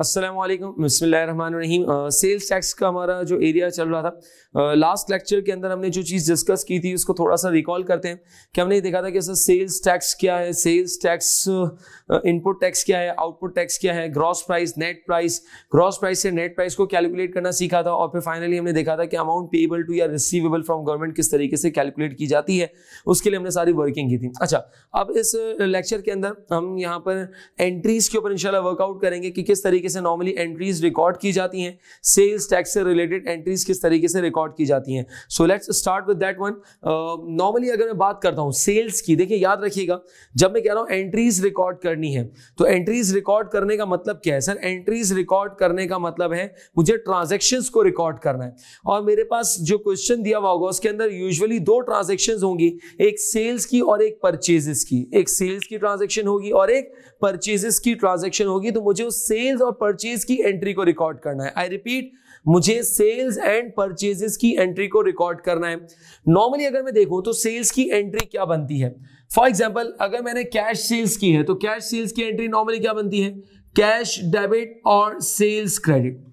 अस्सलाम वालेकुम, बिस्मिल्लाहिर्रहमानिर्रहीम। सेल्स टैक्स का हमारा जो एरिया चल रहा था, लास्ट लेक्चर के अंदर हमने जो चीज़ डिस्कस की थी उसको थोड़ा सा रिकॉल करते हैं कि हमने देखा था कि सर सेल्स टैक्स क्या है, सेल्स टैक्स इनपुट टैक्स क्या है, आउटपुट टैक्स क्या है, gross price, net price, gross price से नेट प्राइस को कैलकुलेट करना सीखा था और फिर फाइनली हमने देखा था कि अमाउंट पेएबल टू या रिसीवेबल फ्रॉम गवर्नमेंट किस तरीके से कैलकुलेट की जाती है, उसके लिए हमने सारी वर्किंग की थी। अच्छा, अब इस लेक्चर के अंदर हम यहाँ पर एंट्रीज के ऊपर इंशाल्लाह वर्कआउट करेंगे कि किस तरीके से नॉर्मली एंट्रीज रिकॉर्ड की जाती हैं, सेल्स टैक्स से रिलेटेड एंट्रीज किस तरीके से रिकॉर्ड की जाती हैं। So let's start with that one. Normally अगर मैं बात करता हूं सेल्स की, देखिए याद रखिएगा जब मैं कह रहा हूं एंट्रीज रिकॉर्ड करनी है तो एंट्रीज रिकॉर्ड करने का मतलब क्या है सर? एंट्रीज रिकॉर्ड करने का मतलब है मुझे ट्रांजैक्शंस को रिकॉर्ड करना है और मेरे पास जो क्वेश्चन दिया हुआ होगा उसके अंदर यूजुअली दो ट्रांजैक्शंस होंगी, एक सेल्स की और एक परचेजेस की। एक सेल्स की ट्रांजैक्शन होगी और एक परचेजेस की ट्रांजैक्शन होगी, तो मुझे उस सेल्स और परचेज की एंट्री को रिकॉर्ड करना है। आई रिपीट, मुझे सेल्स एंड परचेजेस की एंट्री को रिकॉर्ड करना है। नॉर्मली अगर मैं देखूं तो सेल्स की एंट्री क्या बनती है? फॉर एग्जांपल अगर मैंने कैश सेल्स की है तो कैश सेल्स की एंट्री नॉर्मली क्या बनती है? कैश डेबिट और sales credit.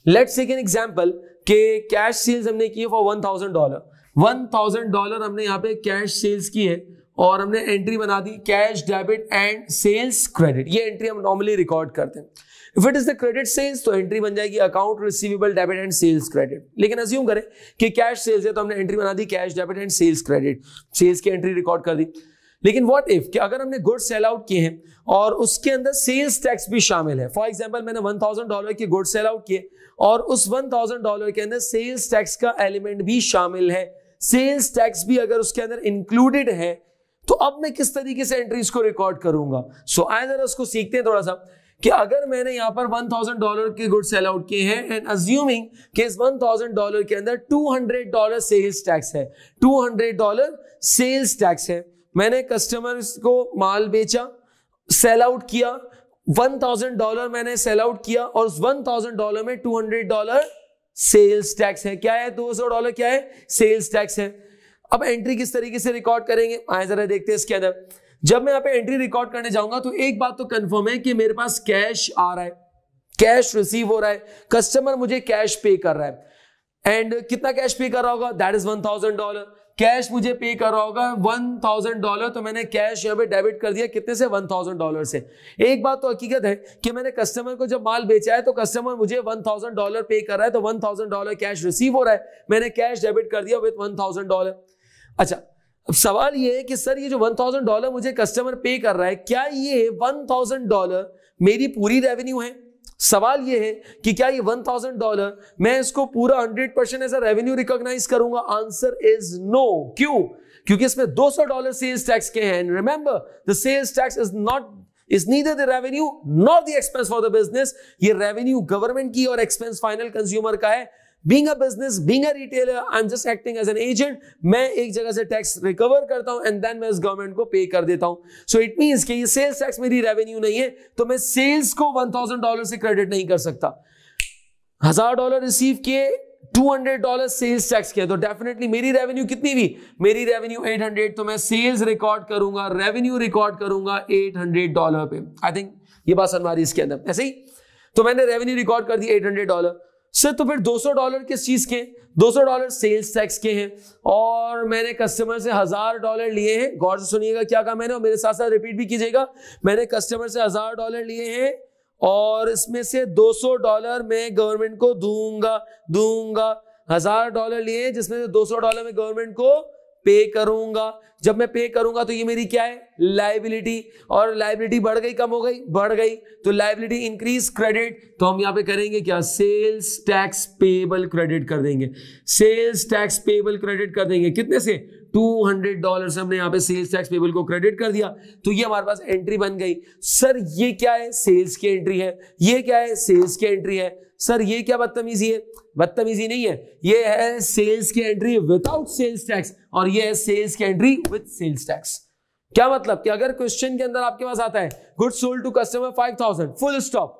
Let's take an example कि कैश सेल्स हमने की है फॉर $1000। $1000 हमने यहां पे कैश सेल्स की है और हमने एंट्री बना दी cash debit and sales credit. ये एंट्री हम नॉर्मली रिकॉर्ड करते हैं। If it is the credit sales तो एंट्री बन जाएगी account receivable debit and sales credit. लेकिन अज्यूम करें कि कैश सेल्स है तो हमने एंट्री बना दी cash debit and sales credit, sales की एंट्री रिकॉर्ड कर दी। लेकिन व्हाट इफ कि अगर हमने गुड्स सेल आउट किए हैं और उसके अंदर सेल्स टैक्स भी शामिल है। फॉर एग्जांपल मैंने $1000 के गुड्स सेल आउट किए और उस $1000 के अंदर सेल्स टैक्स का एलिमेंट भी शामिल है, सेल्स टैक्स भी अगर उसके अंदर इंक्लूडेड है, तो अब मैं किस तरीके से एंट्रीज को रिकॉर्ड करूंगा? सो आइए जरा उसको सीखते हैं थोड़ा सा कि अगर मैंने यहां पर $1000 के गुड्स सेल आउट किए हैं एंड अज्यूमिंग कि इस $1000 के अंदर $200 सेल्स टैक्स है, $200 सेल्स टैक्स है, मैंने कस्टमर्स को माल बेचा, सेल आउट किया, $1000 मैंने सेल आउट किया और उस $1000 में $200 सेल्स टैक्स है। क्या है? $200 क्या है? सेल्स टैक्स है। अब एंट्री किस तरीके से रिकॉर्ड करेंगे आए जरा देखते हैं इसके अंदर। जब मैं यहां पे एंट्री रिकॉर्ड करने जाऊंगा तो एक बात तो कंफर्म है कि मेरे पास कैश आ रहा है, कैश रिसीव हो रहा है, कस्टमर मुझे कैश पे कर रहा है एंड कितना कैश पे कर रहा होगा? That is $1000। कैश मुझे पे कर रहा होगा $1000, तो मैंने कैश यहां पे डेबिट कर दिया कितने से? $1000 से। एक बात तो हकीकत है कि मैंने कस्टमर को जब माल बेचा है तो कस्टमर मुझे $1000 पे कर रहा है, तो $1000 कैश रिसीव हो रहा है, मैंने कैश डेबिट कर दिया विद $1000। अच्छा, अब सवाल ये है कि सर ये जो $1000 मुझे कस्टमर पे कर रहा है, क्या ये $1000 मेरी पूरी रेवेन्यू है? सवाल ये है कि क्या ये $1000 मैं इसको पूरा 100% एज अ रेवेन्यू रिकॉग्नाइज करूंगा? Answer is no. क्यों? क्योंकि इसमें $200 सेल्स टैक्स के हैं। Remember the sales tax is neither the revenue not the expense for the business. ये रेवेन्यू गवर्नमेंट की और एक्सपेंस फाइनल कंज्यूमर का है। Being a business, being a retailer, I'm just acting as an agent. मैं एक जगह से tax recover करता हूं एंड देन मैं इस गवर्नमेंट को पे कर देता हूं। सो इट मींस कि ये सेल्स टैक्स मेरी रेवेन्यू नहीं है, तो मैं सेल्स को $1000 से क्रेडिट नहीं कर सकता। $1000 रिसीव किए, $200 सेल्स टैक्स किया, तो डेफिनेटली मेरी रेवेन्यू कितनी हुई? मेरी रेवेन्यू 800, तो मैं सेल्स रिकॉर्ड करूंगा, रेवेन्यू रिकॉर्ड करूंगा $800 पे। आई थिंक ये बात समझ आ रही है इसके अंदर। ऐसे ही तो मैंने रेवेन्यू रिकॉर्ड कर दी $800 सर, तो फिर $200 किस चीज के? $200 सेल्स टैक्स के हैं और मैंने कस्टमर से $1000 लिए हैं। गौर से सुनिएगा क्या कहा मैंने और मेरे साथ साथ रिपीट भी कीजिएगा। मैंने कस्टमर से $1000 लिए हैं और इसमें से $200 मैं गवर्नमेंट को दूंगा। $1000 लिए हैं जिसमें से $200 मैं गवर्नमेंट को पे करूंगा। जब मैं पे करूंगा तो ये मेरी क्या है? लायबिलिटी। और लायबिलिटी बढ़ गई, कम हो गई? बढ़ गई। तो लायबिलिटी इंक्रीज, क्रेडिट, तो हम यहां पे करेंगे क्या? सेल्स टैक्स पेएबल क्रेडिट कर देंगे। सेल्स टैक्स पेएबल क्रेडिट कर देंगे कितने से? $200 से हमने यहां पे सेल्स टैक्स पेएबल को क्रेडिट कर दिया, तो ये हमारे पास एंट्री बन गई। सर ये क्या है? सेल्स की एंट्री है। ये क्या है? सेल्स की एंट्री है। सर ये क्या बदतमीजी है? बदतमीजी नहीं है, ये है सेल्स की एंट्री विदाउट सेल्स टैक्स और ये है सेल्स की एंट्री विद सेल्स टैक्स। क्या मतलब कि अगर क्वेश्चन के अंदर आपके पास आता है goods sold to customer 5000, full stop,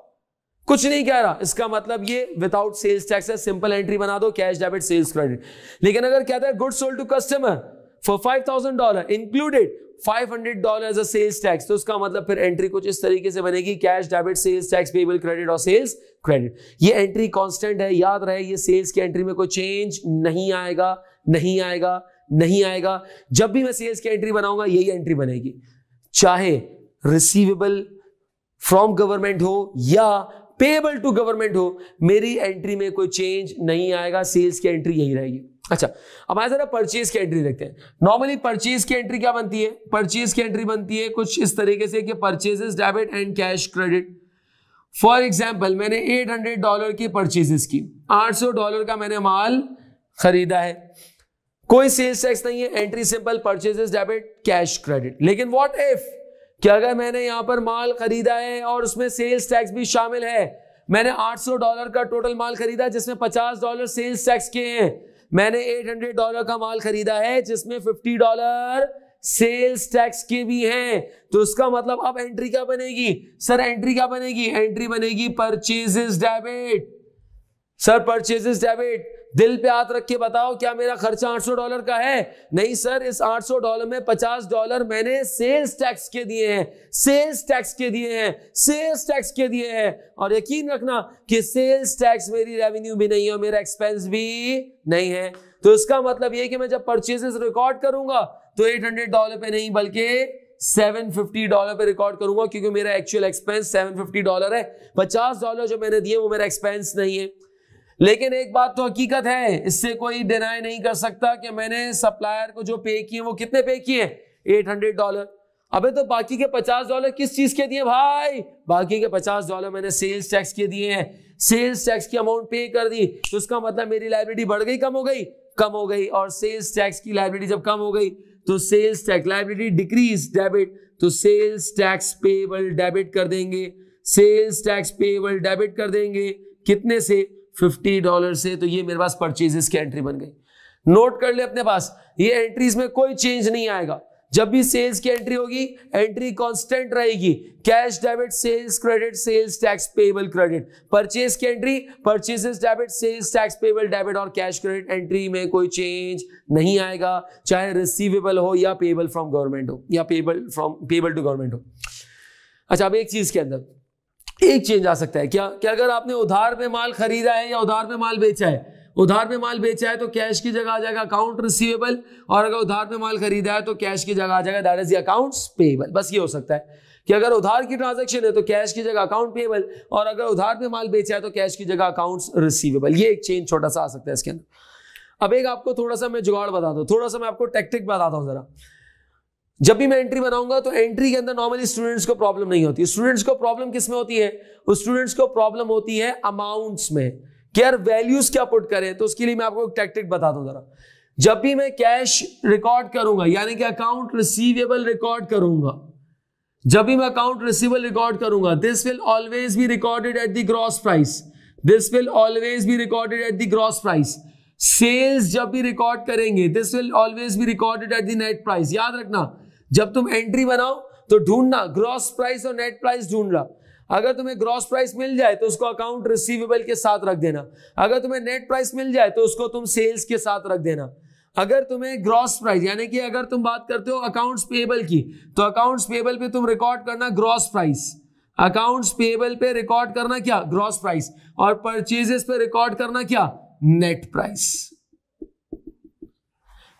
कुछ नहीं कह रहा, इसका मतलब ये विदाउट सेल्स टैक्स है। सिंपल एंट्री बना दो, कैश डेबिट सेल्स क्रेडिट। लेकिन अगर कहता है goods sold to customer for $5000 included $500 as a sales tax, तो उसका मतलब फिर एंट्री कुछ इस तरीके से बनेगी, cash debit sales tax payable credit और सेल्स क्रेडिट। ये एंट्री कांस्टेंट है, याद रहे ये सेल्स की एंट्री में कोई चेंज नहीं आएगा, नहीं आएगा, नहीं आएगा। जब भी मैं सेल्स की एंट्री बनाऊंगा यही एंट्री बनेगी, चाहे रिसीवेबल फ्रॉम गवर्नमेंट हो या पेबल टू गवर्नमेंट हो, मेरी एंट्री में कोई चेंज नहीं आएगा, सेल्स की एंट्री यही रहेगी। अच्छा, अब आइए जरा परचेज की एंट्री देखते हैं। नॉर्मली परचेज की एंट्री क्या बनती है? परचेज की एंट्री बनती है कुछ इस तरीके से कि purchases debit and cash credit. For example मैंने $800 की परचेजेस की, $800 का मैंने माल खरीदा है, कोई सेल्स टैक्स नहीं है, entry simple purchases debit cash credit. लेकिन व्हाट इफ कि अगर मैंने यहां पर माल खरीदा है और उसमें सेल्स टैक्स भी शामिल है, मैंने $800 का टोटल माल खरीदा जिसमें $50 सेल्स टैक्स के हैं, मैंने $800 का माल खरीदा है जिसमें $50 सेल्स टैक्स के भी हैं, तो उसका मतलब अब एंट्री क्या बनेगी? सर एंट्री क्या बनेगी? एंट्री बनेगी purchases debit. Sir purchases debit, दिल पे हाथ रख के बताओ क्या मेरा खर्चा $800 का है? नहीं सर, इस $800 में $50 मैंने सेल्स टैक्स के दिए हैं, सेल्स टैक्स के दिए हैं, सेल्स टैक्स के दिए हैं। और यकीन रखना कि सेल्स टैक्स मेरी रेवेन्यू भी नहीं है और मेरा एक्सपेंस भी नहीं है। तो इसका मतलब यह कि मैं जब परचेजेस रिकॉर्ड करूंगा तो $800 पे नहीं बल्कि $750 पे रिकॉर्ड करूंगा, क्योंकि मेरा एक्चुअल एक्सपेंस $750 है। $50 जो मैंने दिए वो मेरा एक्सपेंस नहीं है। लेकिन एक बात तो हकीकत है, इससे कोई डिनाई नहीं कर सकता कि मैंने सप्लायर को जो पे किए वो कितने पे किए? $800। अबे तो बाकी के $50 किस चीज के दिए भाई? बाकी के $50 मैंने सेल्स टैक्स के दिए हैं, सेल्स टैक्स की अमाउंट पे कर दी, तो उसका मतलब मेरी लायबिलिटी बढ़ गई कम हो गई? कम हो गई। और सेल्स टैक्स की लायबिलिटी जब कम हो गई तो sales tax liability decrease debit, तो सेल्स टैक्स पेबल डेबिट कर देंगे, सेल्स टैक्स पेबल डेबिट कर देंगे कितने से? $50 से। तो ये मेरे पास परचेजेस की एंट्री बन गई। नोट कर ले अपने पास, ये एंट्रीज में कोई चेंज नहीं आएगा। जब भी सेल्स की एंट्री होगी एंट्री कांस्टेंट रहेगी, cash debit sales credit sales tax payable credit. Purchase की entry purchases debit sales tax payable debit और कैश क्रेडिट, एंट्री में कोई चेंज नहीं आएगा, चाहे रिसीवेबल हो या पेबल फ्रॉम गवर्नमेंट हो या पेबल टू गवर्नमेंट हो। अच्छा, अब एक चीज के अंदर एक चेंज आ सकता है क्या? कि अगर आपने उधार में माल खरीदा है या उधार में माल बेचा है, उधार में माल बेचा है तो कैश की जगह आ जाएगा अकाउंट रिसीवेबल, और अगर उधार में माल खरीदा है तो कैश की जगह आ जाएगा that is the accounts payable. बस ये हो सकता है कि अगर उधार की ट्रांजैक्शन है तो कैश की जगह अकाउंट पेबल, और अगर उधार में माल बेचा है तो कैश की जगह अकाउंट्स रिसीवेबल। ये एक चेंज छोटा सा आ सकता है इसके अंदर। अब एक आपको थोड़ा सा मैं जुगाड़ बताता हूं, थोड़ा सा मैं आपको टेक्टिक बताता हूं जरा। जब भी मैं एंट्री बनाऊंगा तो एंट्री के अंदर नॉर्मली स्टूडेंट्स को प्रॉब्लम नहीं होती। स्टूडेंट्स को प्रॉब्लम किस में होती है? स्टूडेंट्स को प्रॉब्लम होती है अमाउंट्स में, कि यार वैल्यूज क्या पुट करें। तो उसके लिए मैं आपको एक टेक्टिक बताता हूं जरा। जब भी मैं कैश रिकॉर्ड करूंगा यानी कि अकाउंट रिसीवेबल रिकॉर्ड करूंगा, जब भी मैं अकाउंट रिसीवेबल रिकॉर्ड करूंगा, this will always be recorded at the gross price, this will always be recorded at the gross price. Sales जब भी रिकॉर्ड करेंगे this will always be recorded at the net price. याद रखना, जब तुम entry बनाओ तो ढूंढना ग्रॉस प्राइस और नेट प्राइस ढूंढना। अगर तुम्हें ग्रॉस प्राइस मिल जाए तो उसको अकाउंट रिसीवेबल के साथ रख देना, अगर तुम्हें नेट प्राइस मिल जाए तो उसको तुम सेल्स के साथ रख देना। अगर तुम्हें ग्रॉस प्राइस यानी कि अगर तुम बात करते हो अकाउंट्स पेबल की, तो अकाउंट्स पेबल पे तुम रिकॉर्ड करना ग्रॉस प्राइस, अकाउंट्स पेबल पे रिकॉर्ड करना क्या? ग्रॉस प्राइस, और परचेजेस पे रिकॉर्ड करना क्या? Net price.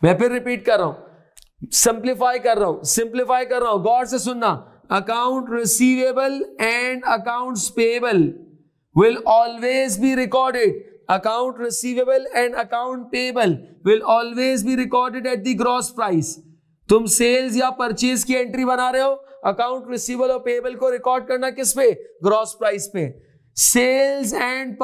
मैं फिर रिपीट कर रहा हूं, सिंप्लीफाई कर रहा हूं, गौर से सुनना। Account receivable and accounts payable will always be recorded, account receivable and account payable will always be recorded at the gross price. तुम सेल्स या परचेज की एंट्री बना रहे हो, अकाउंट रिसीवेबल और पेबल को रिकॉर्ड करना किस पे? ग्रॉस प्राइस पे। Sales and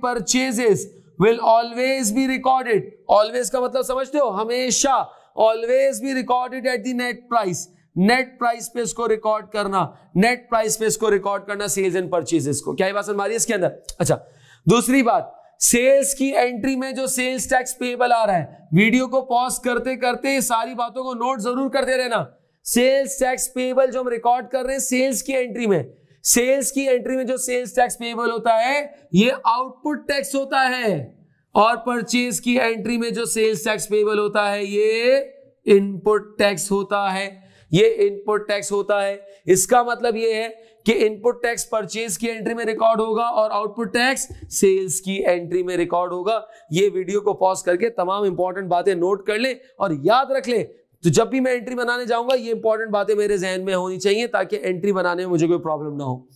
purchases will always be recorded, always का मतलब समझते हो? हमेशा। always be recorded at the net price, net price पे इसको रिकॉर्ड करना, नेट प्राइस पे इसको रिकॉर्ड करना सेल्स एंड परचेजेस को। क्या ये बात समझ आ रही है इसके अंदर? अच्छा, दूसरी बात, सेल्स की एंट्री में जो सेल्स टैक्स पेबल आ रहा है, वीडियो को पॉज करते करते सारी बातों को नोट जरूर करते रहना। सेल्स टैक्स पेबल जो हम रिकॉर्ड कर रहे हैं सेल्स की एंट्री में, सेल्स की एंट्री में जो सेल्स टैक्स पेबल होता है ये आउटपुट टैक्स होता है, और परचेज की एंट्री में जो सेल्स टैक्स पेबल होता है ये इनपुट टैक्स होता है, ये इनपुट टैक्स होता है। इसका मतलब ये है कि इनपुट टैक्स परचेज की एंट्री में रिकॉर्ड होगा और आउटपुट टैक्स सेल्स की एंट्री में रिकॉर्ड होगा। ये वीडियो को पॉज करके तमाम इंपॉर्टेंट बातें नोट कर ले और याद रख ले, तो जब भी मैं एंट्री बनाने जाऊंगा ये इंपॉर्टेंट बातें मेरे जहन में होनी चाहिए ताकि एंट्री बनाने में मुझे कोई प्रॉब्लम ना हो।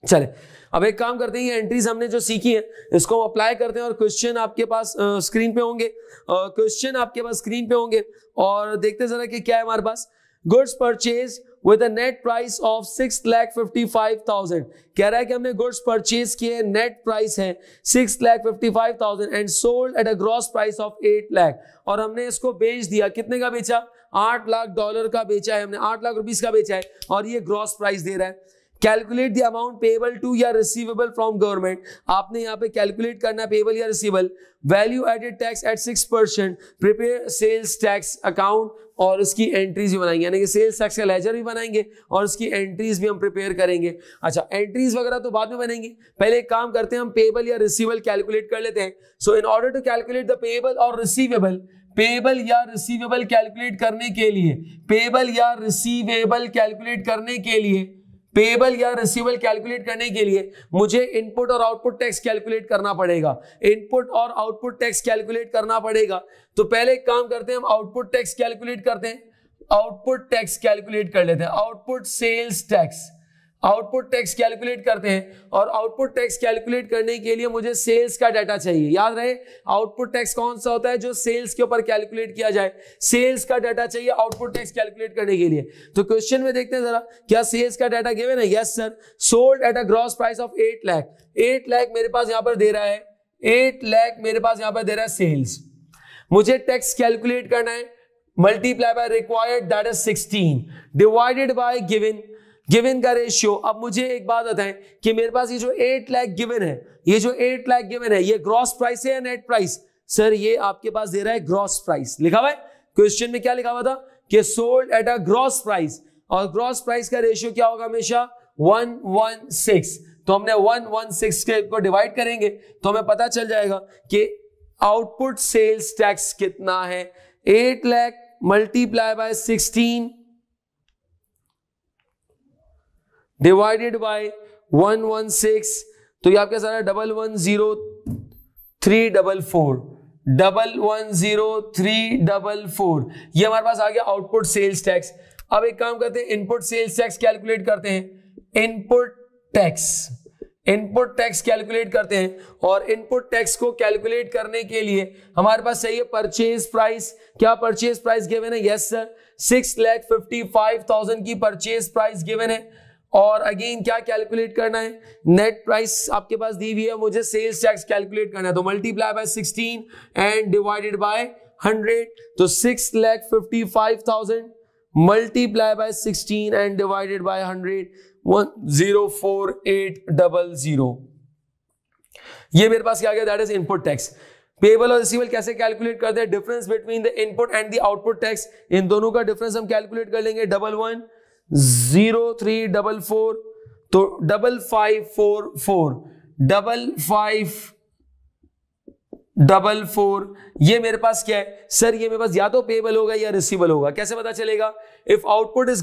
चले अब एक काम करते हैं, ये एंट्रीज हमने जो सीखी है इसको हम अप्लाई करते हैं और क्वेश्चन आपके पास स्क्रीन पे होंगे, क्वेश्चन आपके पास स्क्रीन पे होंगे और देखते जरा कि क्या है हमारे पास। Goods purchase with a net price of 6,55,000, कह रहा है कि हमने गुड्स परचेज किए, नेट प्राइस है 6,55,000 and sold at a gross price of 8 lakh, और हमने इसको बेच दिया, कितने का बेचा, $8 लाख का बेचा है हमने, 8 लाख रुपीस का बेचा है और ये ग्रॉस प्राइस दे रहा है। Calculate the amount payable to या रिसीवेबल फ्रॉम गवर्नमेंट, आपने यहाँ पे कैलकुलेट करना है पेबल या receivable. Value added tax at 6%, prepare sales tax account और उसकी एंट्रीज भी बनाएंगे, यानी कि सेल्स टैक्स का लेजर भी बनाएंगे और उसकी एंट्रीज भी हम प्रिपेयर करेंगे। अच्छा, एंट्रीज वगैरह तो बाद में बनेंगी, पहले एक काम करते हैं, हम पेबल या रिसीवेबल कैलकुलेट कर लेते हैं। So in order to calculate the payable और रिसीवेबल, पेबल या रिसीवेबल कैलकुलेट करने के लिए, पेबल या रिसीवेबल कैलकुलेट करने के लिए, पेबल या रिसीवेबल कैलकुलेट करने के लिए मुझे इनपुट और आउटपुट टैक्स कैलकुलेट करना पड़ेगा, इनपुट और आउटपुट टैक्स कैलकुलेट करना पड़ेगा। तो पहले एक काम करते हैं, हम आउटपुट टैक्स कैलकुलेट करते हैं, आउटपुट टैक्स कैलकुलेट कर लेते हैं, output sales tax, output tax calculate करते हैं और आउटपुट टैक्स कैलकुलेट करने के लिए मुझे सेल्स का डाटा चाहिए। याद रहे आउटपुट टैक्स कौन सा होता है, जो सेल्स के ऊपर कैलकुलेट किया जाए, सेल्स का डाटा चाहिए आउटपुट टैक्स कैलकुलेट करने के लिए। तो क्वेश्चन में देखते हैं जरा, क्या सेल्स का डाटा गिवन है? Yes sir. Sold at a gross price of 8 lakh, 8 lakh मेरे पास यहां पर दे रहा है, 8 लाख मेरे पास यहां पर दे रहा है सेल्स। मुझे टैक्स कैलकुलेट करना है, multiply by required that is 16 divided by given, given का रेशियो। अब मुझे एक बात बताएं कि मेरे पास ये जो 8 लाख गिवन है, ये जो 8 लाख गिवन है, ये ग्रॉस प्राइस है या नेट प्राइस? सर ये आपके पास दे रहा है ग्रॉस प्राइस, लिखा हुआ है क्वेश्चन में, क्या लिखा हुआ था कि sold at a gross price, और ग्रॉस प्राइस का रेशियो क्या होगा हमेशा 116। तो हमने 116 को डिवाइड करेंगे तो हमें पता चल जाएगा कि आउटपुट सेल्स टैक्स कितना है, 8 lakh multiply by 16 divided by 116, तो ये आपके सारा 110,344, 110,344, ये हमारे पास आ गया आउटपुट सेल्स टैक्स। अब एक काम करते हैं, इनपुट सेल्स टैक्स कैलकुलेट करते हैं, इनपुट टैक्स कैलकुलेट करते हैं और इनपुट टैक्स को कैलकुलेट करने के लिए हमारे पास चाहिए परचेज प्राइस। क्या परचेज प्राइस गिवन है? यस सर, 6,55,000 की परचेज प्राइस गिवन है। और अगेन क्या कैलकुलेट करना है, नेट प्राइस आपके पास दी हुई है, मुझे सेल्स टैक्स कैलकुलेट करना है, तो multiply by 16 and divided by 100, तो 6,55,000 multiply by 16 and divided by 100, 1,04800। ये मेरे पास क्या गया, that is input tax. Payable और रिसीवेबल कैसे कैलकुलेट करते हैं, difference between the input and the output tax, इन दोनों का डिफरेंस हम कैलकुलेट कर लेंगे। 11,0344, तो 5544, 5544, ये मेरे पास क्या है सर, ये मेरे पास या तो पेबल होगा या रिसीवेबल होगा। कैसे पता चलेगा? If output is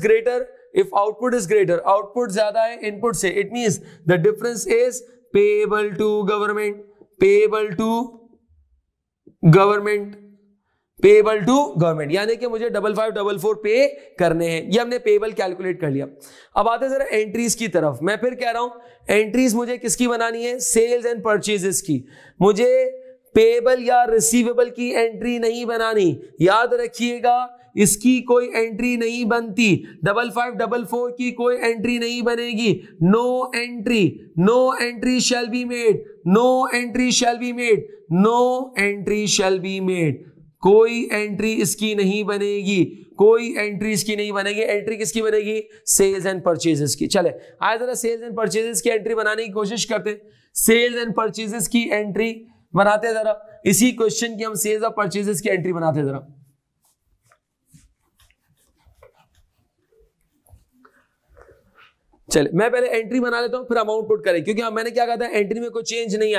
greater, output ज्यादा है इनपुट से, it means the difference is payable to government, यानी कि मुझे 5544 पे करने हैं। ये हमने पेबल कैलकुलेट कर लिया। अब आते हैं जरा एंट्रीज की तरफ। मैं फिर कह रहा हूं, एंट्रीज मुझे किसकी बनानी है? सेल्स एंड परचेजेस की। मुझे पेबल या रिसीवेबल की एंट्री नहीं बनानी, याद रखिएगा, इसकी कोई एंट्री नहीं बनती, 5544 की कोई एंट्री नहीं बनेगी। No entry shall be made, कोई एंट्री इसकी नहीं बनेगी, एंट्री किसकी बनेगी? सेल्स एंड परचेजेस की। चले आइए जरा सेल्स एंड परचेजेस की एंट्री बनाने की कोशिश करते हैं। सेल्स एंड परचेजेस की एंट्री बनाते हैं जरा, इसी क्वेश्चन की हम सेल्स और परचेजेस की एंट्री बनाते हैं जरा। चले मैं पहले एंट्री बना लेता हूं, फिर अमाउंट पुट करें, क्योंकि मैंने क्या कहा था, एंट्री में कोई चेंज नहीं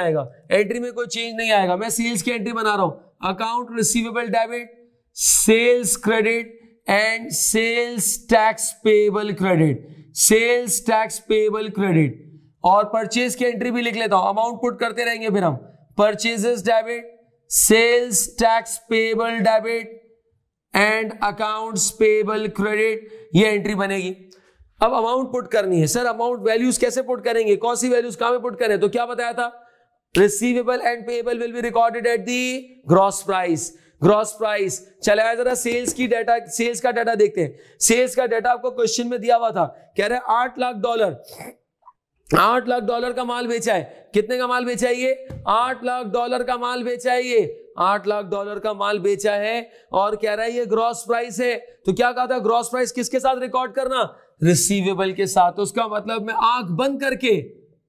आएगा, मैं सेल्स की एंट्री बना रहा हूं। Account receivable debit sales credit and sales tax payable credit, sales tax payable credit. और परचेज की एंट्री भी लिख लेता हूं, अमाउंट पुट करते रहेंगे फिर हम, purchases debit, sales tax payable debit and accounts payable credit, ये एंट्री बनेगी। अब अमाउंट पुट करनी है, सर अमाउंट वैल्यूज कैसे पुट करेंगे, कौन सी वैल्यूज कहां पे पुट करें, तो क्या बताया था, receivable and payable will be recorded at the gross price, gross price. चले जरा सेल्स की डाटा, सेल्स का डाटा देखते हैं। सेल्स का डाटा आपको क्वेश्चन में दिया हुआ था, कह रहे हैं $8 लाख, $8 लाख का माल बेचा है। कितने का माल बेचा है ये, $8 लाख का माल बेचा है ये, $8 लाख का माल बेचा है और कह रहा है ये ग्रॉस प्राइस है। तो क्या कहा था, ग्रॉस प्राइस किसके साथ रिकॉर्ड करना, रिसीवेबल के साथ। तो उसका मतलब मैं आंख बंद करके,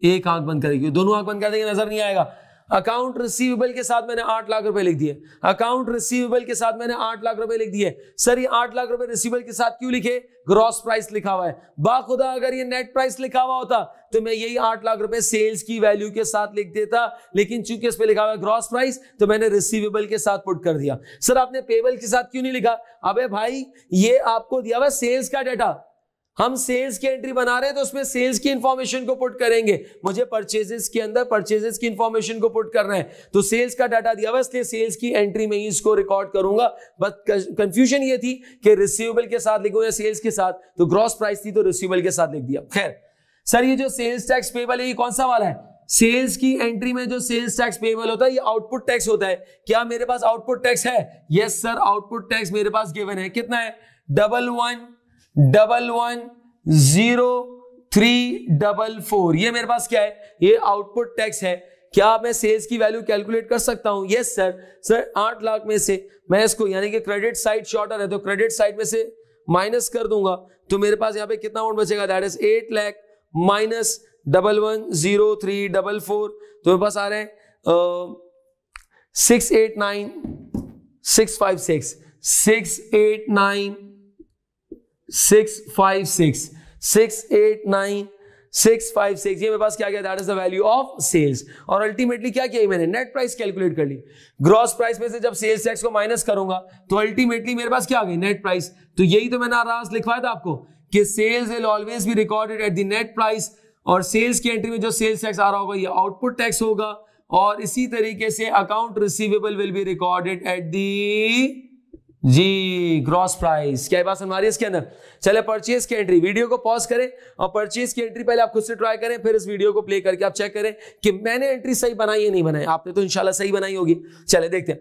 एक आंख बंद करेगी, दोनों आंख बंद कर देंगे नजर नहीं आएगा। अकाउंट रिसीवेबल के साथ मैंने 8 लाख रुपए लिख दिए, अकाउंट रिसीवेबल के साथ मैंने 8 लाख रुपए लिख दिए। सर ये 8 लाख रुपए रिसीवेबल के साथ क्यों लिखे, ग्रॉस प्राइस लिखा हुआ है। बाखुदा अगर ये नेट प्राइस लिखा हुआ होता तो मैं यही 8 लाख रुपए सेल्स की वैल्यू के साथ लिख देता, लेकिन चूंकि इस पे लिखा हुआ है ग्रॉस प्राइस तो मैंने रिसीवेबल के साथ पुट कर दिया। सर आपने पेबल के साथ क्यों नहीं लिखा, अबे भाई ये आपको दिया हुआ सेल्स का डाटा, हम सेल्स की एंट्री बना रहे हैं तो उसमें सेल्स की इंफॉर्मेशन को पुट करेंगे, मुझे परचेजेस के अंदर परचेजेस की इंफॉर्मेशन को पुट करना है। तो सेल्स का डाटा दिया हुआ इसलिए सेल्स की एंट्री में ही इसको रिकॉर्ड करूंगा। बस कंफ्यूजन ये थी कि रिसीवेबल के साथ लिखूं या सेल्स के साथ, तो ग्रॉस प्राइस थी तो रिसीवेबल के साथ लिख दिया। खैर सर ये जो सेल्स टैक्स पेबल है ये कौन सा वाला है, सेल्स की एंट्री में जो सेल्स टैक्स पेबल होता है ये आउटपुट टैक्स होता है। क्या मेरे पास आउटपुट टैक्स है, यस सर आउटपुट टैक्स मेरे पास गिवन है, कितना है 11,1,0,3,444, ये मेरे पास क्या है, ये आउटपुट टैक्स है। क्या मैं सेल्स की वैल्यू कैलकुलेट कर सकता हूं, यस सर। सर 8 लाख में से मैं इसको यानी कि क्रेडिट साइड शॉर्टर है तो क्रेडिट साइड में से माइनस कर दूंगा तो मेरे पास यहां पे कितना अमाउंट बचेगा, दैट इज 8 लाख माइनस 11,0,3,444, तो मेरे पास आ रहे हैं 689,656 689,656 ये मेरे पास क्या गया, that is the value of sales. और अल्टीमेटली क्या किया मैंने, नेट प्राइस कैलकुलेट कर ली। ग्रॉस प्राइस में से जब सेल्स टैक्स को माइनस करूंगा तो अल्टीमेटली मेरे पास क्या आ गई, नेट प्राइस। तो यही तो मैंने आराम से लिखवाया था आपको कि sales will always be recorded at the net price, और सेल्स की एंट्री में जो सेल्स टैक्स आ रहा होगा ये आउटपुट टैक्स होगा, और इसी तरीके से account receivable will be recorded at the जी ग्रॉस प्राइस। क्या बात समझ आ रही है इसके अंदर। चले परचेज की एंट्री, वीडियो को पॉज करें और परचेज की एंट्री पहले आप खुद से ट्राई करें, फिर इस वीडियो को प्ले करके आप चेक करें कि मैंने एंट्री सही बनाई है नहीं बनाई। आपने तो इंशाल्लाह सही बनाई होगी। चले देखते हैं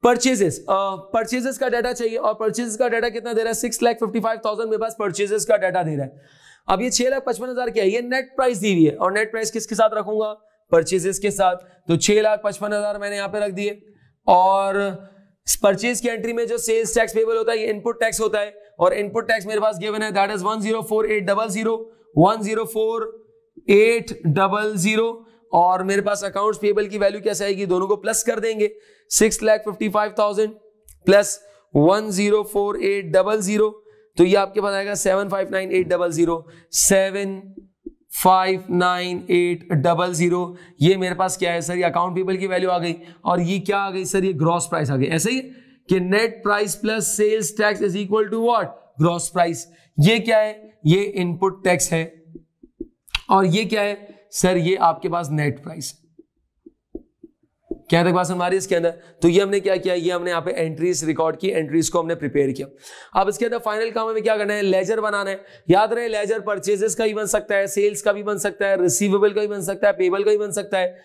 परचेजेस, परचेजेस का डाटा चाहिए और परचेजेस का डाटा कितना दे रहा है, 6,55,000 मेरे पास परचेजेस का डाटा दे रहा है। अब ये 6,55,000 क्या है, ये नेट प्राइस दी हुई है और नेट प्राइस किसके साथ रखूंगा, परचेजेस के साथ। तो 6,55,000 मैंने यहां पे रख दिए, और परचेज की एंट्री में जो सेल्स टैक्स पेबल होता है ये इनपुट टैक्स होता है, और इनपुट टैक्स मेरे पास गिवन है दैट इज 1,04,800 और मेरे पास अकाउंट्स पेबल की वैल्यू कैसे आएगी, दोनों को प्लस कर देंगे, 6,55,000 प्लस 1,04,800 तो ये आपके पास आएगा 759,800 759,800। ये मेरे पास क्या है सर, ये अकाउंट पेबल की वैल्यू आ गई, और ये क्या आ गई सर, ये ग्रॉस प्राइस आ गई। ऐसे ही कि net price plus sales tax is equal to what, gross price. ये क्या है, ये इनपुट टैक्स है, और ये क्या है सर, ये आपके पास नेट प्राइस। क्या तक बात हमारी इसके अंदर। तो ये हमने क्या किया, ये हमने यहाँ पे एंट्रीज रिकॉर्ड की, एंट्रीज को हमने प्रिपेयर किया। अब इसके अंदर फाइनल काम में क्या करना है, लेजर बनाना है। याद रहे लेजर परचेजेस का भी बन सकता है, सेल्स का भी बन सकता है, रिसीवेबल का भी बन सकता है, पेबल का भी बन सकता है,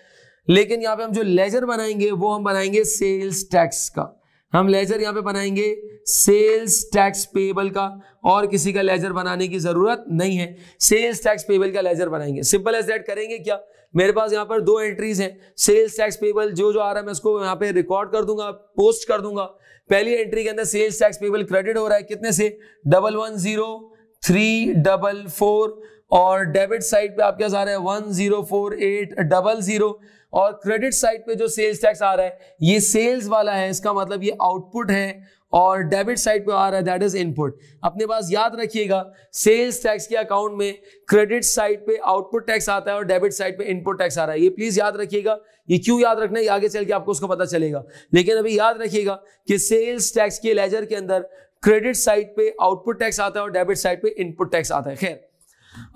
लेकिन यहाँ पे हम जो लेजर बनाएंगे वो हम बनाएंगे सेल्स टैक्स का। हम लेजर यहाँ पे बनाएंगे सेल्स टैक्स पेबल का, और किसी का लेजर बनाने की जरूरत नहीं है, सेल्स टैक्स पेबल का लेजर बनाएंगे। सिंपल एज दैट करेंगे क्या, मेरे पास यहाँ पर 2 एंट्रीज हैं, सेल्स टैक्स पेबल जो आ रहा है मैं उसको यहाँ पे रिकॉर्ड कर दूंगा, पोस्ट कर दूंगा। पहली एंट्री के अंदर सेल्स टैक्स पेबल क्रेडिट हो रहा है कितने से, 11,0,3,444, और डेबिट साइड पे आपके पास आ रहा है 1,04,800, और क्रेडिट साइड पे जो सेल्स टैक्स आ रहा है ये सेल्स वाला है, इसका मतलब ये आउटपुट है, और डेबिट साइड पे आ रहा है दैट इज इनपुट। अपने पास याद रखिएगा सेल्स टैक्स के अकाउंट में क्रेडिट साइड पे आउटपुट टैक्स आता है और डेबिट साइड पे इनपुट टैक्स आ रहा है। ये प्लीज याद रखिएगा। ये क्यों याद रखना है, आगे चल के आपको उसको पता चलेगा, लेकिन अभी याद रखिएगा कि सेल्स टैक्स के लेजर के अंदर क्रेडिट साइड पे आउटपुट टैक्स आता है और डेबिट साइड पे इनपुट टैक्स आता है। खैर,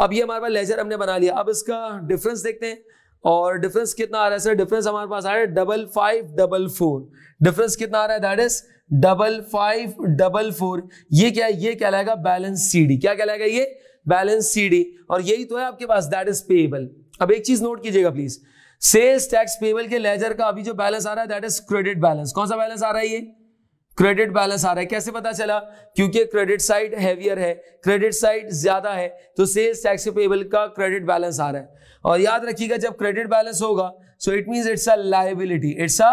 अब ये हमारे पास लेजर हमने बना लिया। अब इसका डिफरेंस देखते हैं, और डिफरेंस कितना आ रहा है सर? डिफरेंस हमारे पास आ रहा है 5544। डिफरेंस कितना आ रहा है? That is 5544। ये क्या है? ये कहलाएगा बैलेंस सीडी। क्या कहलाएगा? ये बैलेंस सीडी। और यही तो है आपके पास, दैट इज पेएबल। अब एक चीज नोट कीजिएगा प्लीज, सेल्स टैक्स पेएबल के लेजर का अभी जो बैलेंस आ रहा है दैट इज क्रेडिट बैलेंस। कौन सा बैलेंस आ रहा है? ये क्रेडिट बैलेंस आ रहा है। कैसे पता चला? क्योंकि क्रेडिट साइड हैवियर है, क्रेडिट साइड ज्यादा है, तो सेल्स टैक्स पेएबल का क्रेडिट बैलेंस आ रहा है। और याद रखिएगा जब क्रेडिट बैलेंस होगा सो it means it's a liability. It's a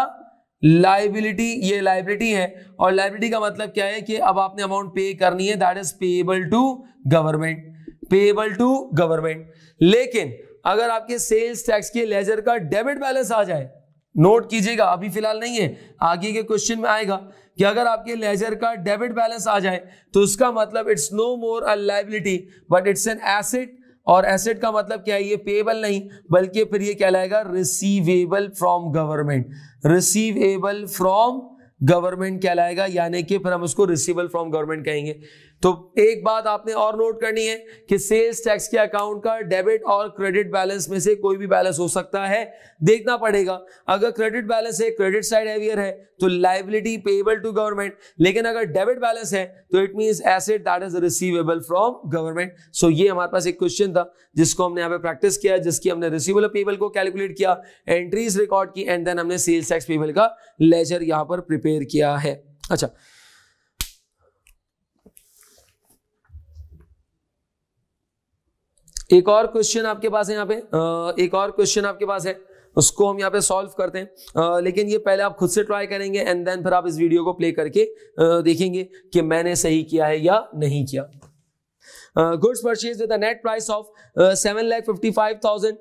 liability, ये लायबिलिटी है। और लायबिलिटी का मतलब क्या है कि अब आपने अमाउंट पे करनी है, that is payable to government, payable to government. लेकिन अगर आपके सेल्स टैक्स के लेजर का डेबिट बैलेंस आ जाए, नोट कीजिएगा अभी फिलहाल नहीं है, आगे के क्वेश्चन में आएगा कि अगर आपके लेजर का डेबिट बैलेंस आ जाए तो उसका मतलब it's no more a liability but it's an asset. और एसेट का मतलब क्या है? ये पेएबल नहीं बल्कि फिर ये कहलाएगा receivable from government. Receivable from government कहलाएगा, यानी कि फिर हम उसको रिसीवेबल फ्रॉम गवर्नमेंट कहेंगे। तो एक बात आपने और नोट करनी है कि सेल्स टैक्स के अकाउंट का डेबिट और क्रेडिट बैलेंस में से कोई भी बैलेंस हो सकता है, देखना पड़ेगा। अगर क्रेडिट बैलेंस है, क्रेडिट साइड हैवियर है, तो लायबिलिटी पेएबल टू गवर्नमेंट। लेकिन अगर डेबिट बैलेंस है तो it means asset that is receivable from government. So ये हमारे पास एक क्वेश्चन था जिसको हमने यहाँ पे प्रैक्टिस किया, जिसकी हमने रिसीवेबल पेएबल को कैलकुलेट किया, एंट्रीज रिकॉर्ड की, एंड देन हमने सेल्स टैक्स पेएबल का लेजर यहाँ पर प्रिपेयर किया है। अच्छा, एक और क्वेश्चन आपके पास है यहाँ पे, एक और क्वेश्चन आपके पास है, उसको हम यहाँ पे सॉल्व करते हैं। लेकिन ये पहले आप खुद से ट्राई करेंगे एंड देन फिर आप इस वीडियो को प्ले करके देखेंगे कि मैंने सही किया है या नहीं किया। Goods purchase with a net price of 7,55,000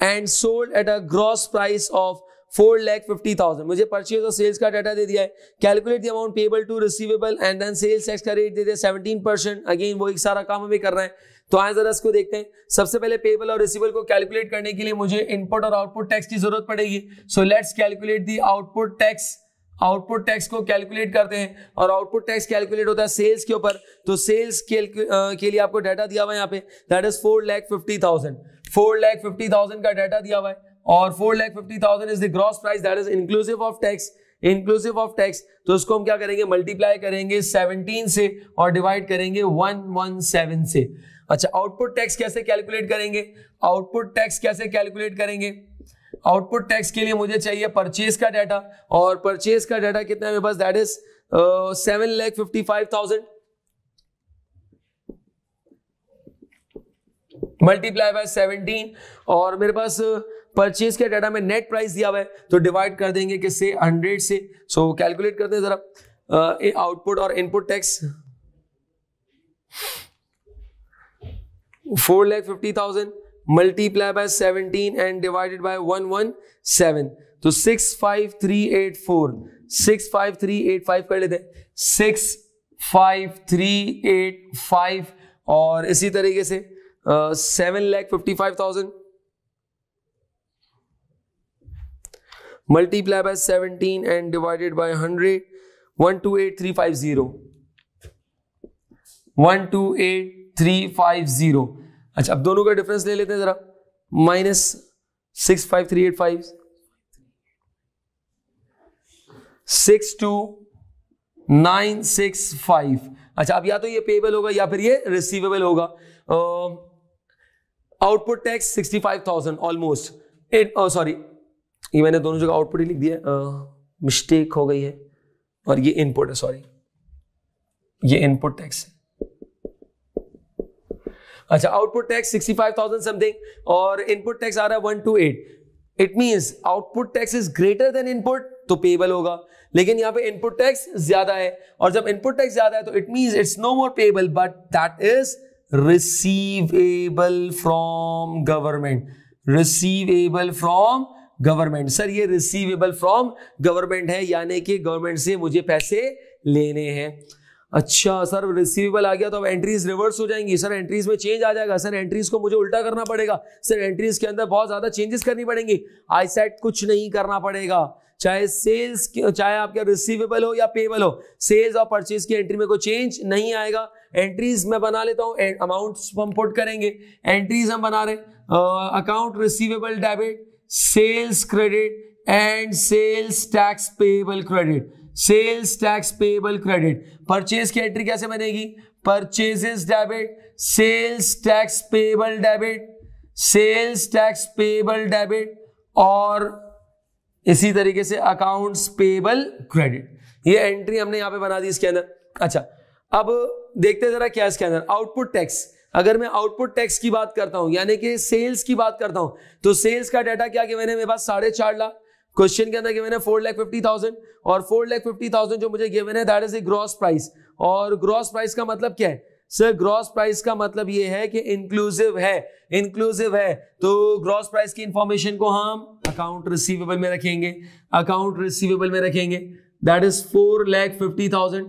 and sold at a gross price of 4,50,000। मुझे परचेज और सेल्स का डाटा दे दिया है। Calculate the amount payable to receivable and then sales tax का रेट दे दिया 17%। अगेन वो एक सारा काम हमें करना है, तो आए जरा इसको देखते हैं। सबसे पहले पेएबल और रिसीवेबल को कैलकुलेट करने के लिए मुझे इनपुट और आउटपुट टैक्स की जरूरत पड़ेगी। So let's calculate the output tax. Output tax को कैलकुलेट करते हैं, और आउटपुट टैक्स कैलकुलेट होता है सेल्स के ऊपर। तो सेल्स के लिए आपको डाटा दिया हुआ है यहाँ पे, दैट इज 4,50,000। 4,50,000 का डाटा दिया हुआ है, और 4,50,000 is the gross price, that is inclusive of tax. Inclusive of tax, तो उसको हम क्या करेंगे? मल्टीप्लाई करेंगे 17 से और डिवाइड करेंगे 117 से। अच्छा, आउटपुट टैक्स कैसे कैलकुलेट करेंगे? आउटपुट टैक्स कैसे कैलकुलेट करेंगे? आउटपुट टैक्स के लिए मुझे चाहिए परचेज का डाटा, और परचेज का डाटा कितना है मेरे पास? दैट इज 7,55,000 मल्टीप्लाई बाय 17, और मेरे पास परचेज के डाटा में नेट प्राइस दिया हुआ है, तो डिवाइड कर देंगे किससे? 100 से। सो कैलकुलेट करते हैं जरा आउटपुट और input tax. 4,50,000 multiply by 17 and divided bye 117, तो 65384 65385 कर लेते हैं। 65385, और इसी तरीके से 7,55,000 multiply by 17 and divided by 100, 128,350 128,350। अच्छा, अब दोनों का डिफरेंस ले लेते हैं जरा, माइनस 65385 62965। अच्छा, अब या तो ये पेएबल होगा या फिर ये रिसीवेबल होगा। आउटपुट टैक्स 65,000 ऑलमोस्ट, सॉरी ये मैंने दोनों जगह आउटपुट ही लिख दिया, मिस्टेक हो गई है, और ये इनपुट है, सॉरी ये इनपुट टैक्स है। अच्छा, आउटपुट टैक्स 65,000 समथिंग और इनपुट टैक्स आ रहा है 128। It means output tax is greater than input, तो पेएबल होगा। लेकिन यहाँ पे इनपुट टैक्स ज्यादा है, और जब इनपुट टैक्स ज्यादा है तो it means it's no more payable but that is receivable from government. Receivable from government. Sir ये रिसीवेबल फ्रॉम गवर्नमेंट है, यानी कि गवर्नमेंट से मुझे पैसे लेने हैं। अच्छा सर रिसीवेबल आ गया तो अब एंट्रीज रिवर्स हो जाएंगी। सर एंट्रीज में चेंज आ जाएगा। सर एंट्रीज को मुझे उल्टा करना पड़ेगा। सर एंट्रीज के अंदर बहुत ज्यादा चेंजेस करनी पड़ेंगी। आई सेड कुछ नहीं करना पड़ेगा, चाहे सेल्स चाहे आपका रिसीवेबल हो या पेबल हो, सेल्स और परचेज की एंट्री में कोई चेंज नहीं आएगा। एंट्रीज मैं बना लेता हूं, अमाउंट्स हम पुट करेंगे। एंट्रीज हम बना रहे account receivable debit, sales credit and sales tax payable credit. Sales tax payable credit. Purchase की एंट्री कैसे बनेगी? Purchases debit, sales tax payable debit, sales tax payable debit और इसी तरीके से अकाउंट्स पेबल क्रेडिट। ये एंट्री हमने यहां पे बना दी इसके अंदर। अच्छा अब देखते जरा क्या इसके अंदर आउटपुट टैक्स। अगर मैं आउटपुट टैक्स की बात करता हूं यानी कि सेल्स की बात करता हूं तो सेल्स का डाटा क्या गिवन है मेरे पास 4.5 लाख। क्वेश्चन के अंदर गिवन है 4,50,000 और 4,50,000 जो मुझे गिवन है that is a gross price. और ग्रॉस प्राइस का मतलब क्या है? सर ग्रॉस प्राइस का मतलब ये है कि इंक्लूसिव है। इंक्लूसिव है तो ग्रॉस प्राइस की इंफॉर्मेशन को हम अकाउंट रिसीवेबल में रखेंगे। अकाउंट रिसीवेबल में रखेंगे दैट इज 4,50,000।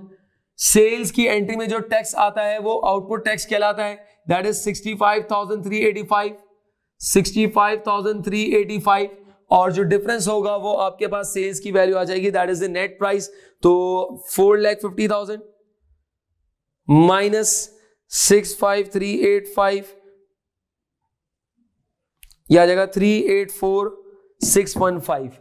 सेल्स की एंट्री में जो टैक्स आता है वो आउटपुट टैक्स कहलाता है दैट इज 65,385। 65,385 और जो डिफरेंस होगा वो आपके पास सेल्स की वैल्यू आ जाएगी that is the net price. तो 4,50,000 माइनस 65,385 यह आ जाएगा 384,615।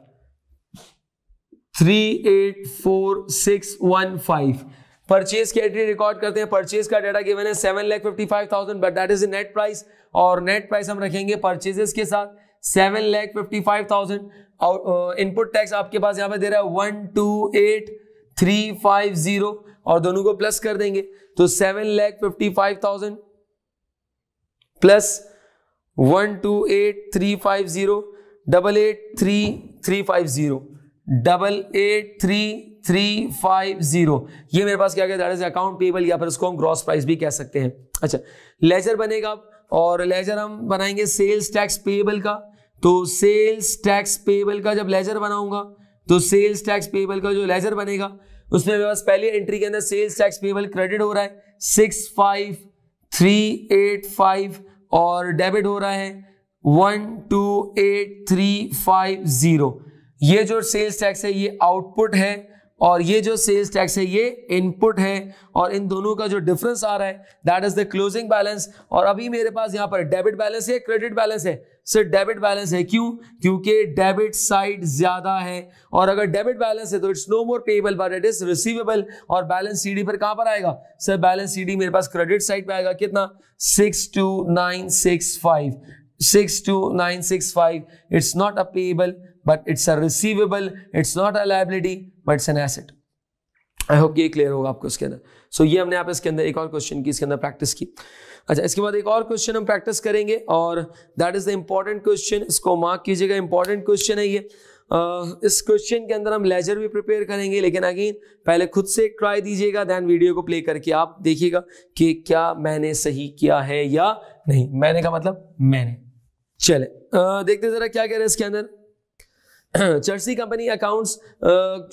384,615। परचेज की एंट्री रिकॉर्ड करते हैं। परचेज का डाटा गिवन है 7,55,000 but that is the net price और नेट प्राइस हम रखेंगे परचेजेस के साथ 7,55,000। इनपुट टैक्स आपके पास यहां पे दे रहा है 128,350 और दोनों को प्लस कर देंगे तो 7,55,000 प्लस 128,350 88,350 88,350 ये मेरे पास क्या क्या दैट इज अकाउंट पेबल या फिर उसको हम ग्रॉस प्राइस भी कह सकते हैं। अच्छा लेजर बनेगा और लेजर हम बनाएंगे सेल्स टैक्स पेबल का। तो सेल्स टैक्स पेबल का जब लेजर बनाऊंगा तो सेल्स टैक्स पेबल का जो लेजर बनेगा उसमें मेरे पास पहली एंट्री के अंदर सेल्स टैक्स पेबल क्रेडिट हो रहा है 65,385 और डेबिट हो रहा है 128,350। ये जो सेल्स टैक्स है ये आउटपुट है और ये जो सेल्स टैक्स है ये इनपुट है और इन दोनों का जो डिफरेंस आ रहा है that is the closing balance. और अभी मेरे पास यहां पर डेबिट बैलेंस है क्रेडिट बैलेंस है? सर डेबिट बैलेंस है। क्यों? क्योंकि डेबिट साइड ज्यादा है और अगर डेबिट बैलेंस है तो it's no more payable but it is receivable. और बैलेंस सीडी पर कहां पर आएगा? सर बैलेंस सीडी मेरे पास क्रेडिट साइड पे आएगा। कितना? 62,965। 62,965 it's not a payable but it's a receivable, it's not a liability but it's an asset. I hope ये क्लियर होगा आपको इसके अंदर। सो ये हमने आप इसके अंदर एक और क्वेश्चन की इसके अंदर प्रैक्टिस की। अच्छा इसके बाद एक और क्वेश्चन हम प्रैक्टिस करेंगे और that is the important question. इसको मार्क कीजिएगा, इंपॉर्टेंट क्वेश्चन है ये। इस क्वेश्चन के अंदर हम लेजर भी प्रिपेयर करेंगे लेकिन अगेन पहले खुद से ट्राई दीजिएगा देन वीडियो को प्ले करके आप देखिएगा कि क्या मैंने सही किया है या नहीं। मैंने का मतलब मैंने। चले देखते जरा क्या कह रहे हैं इसके अंदर। Chelsea company accounts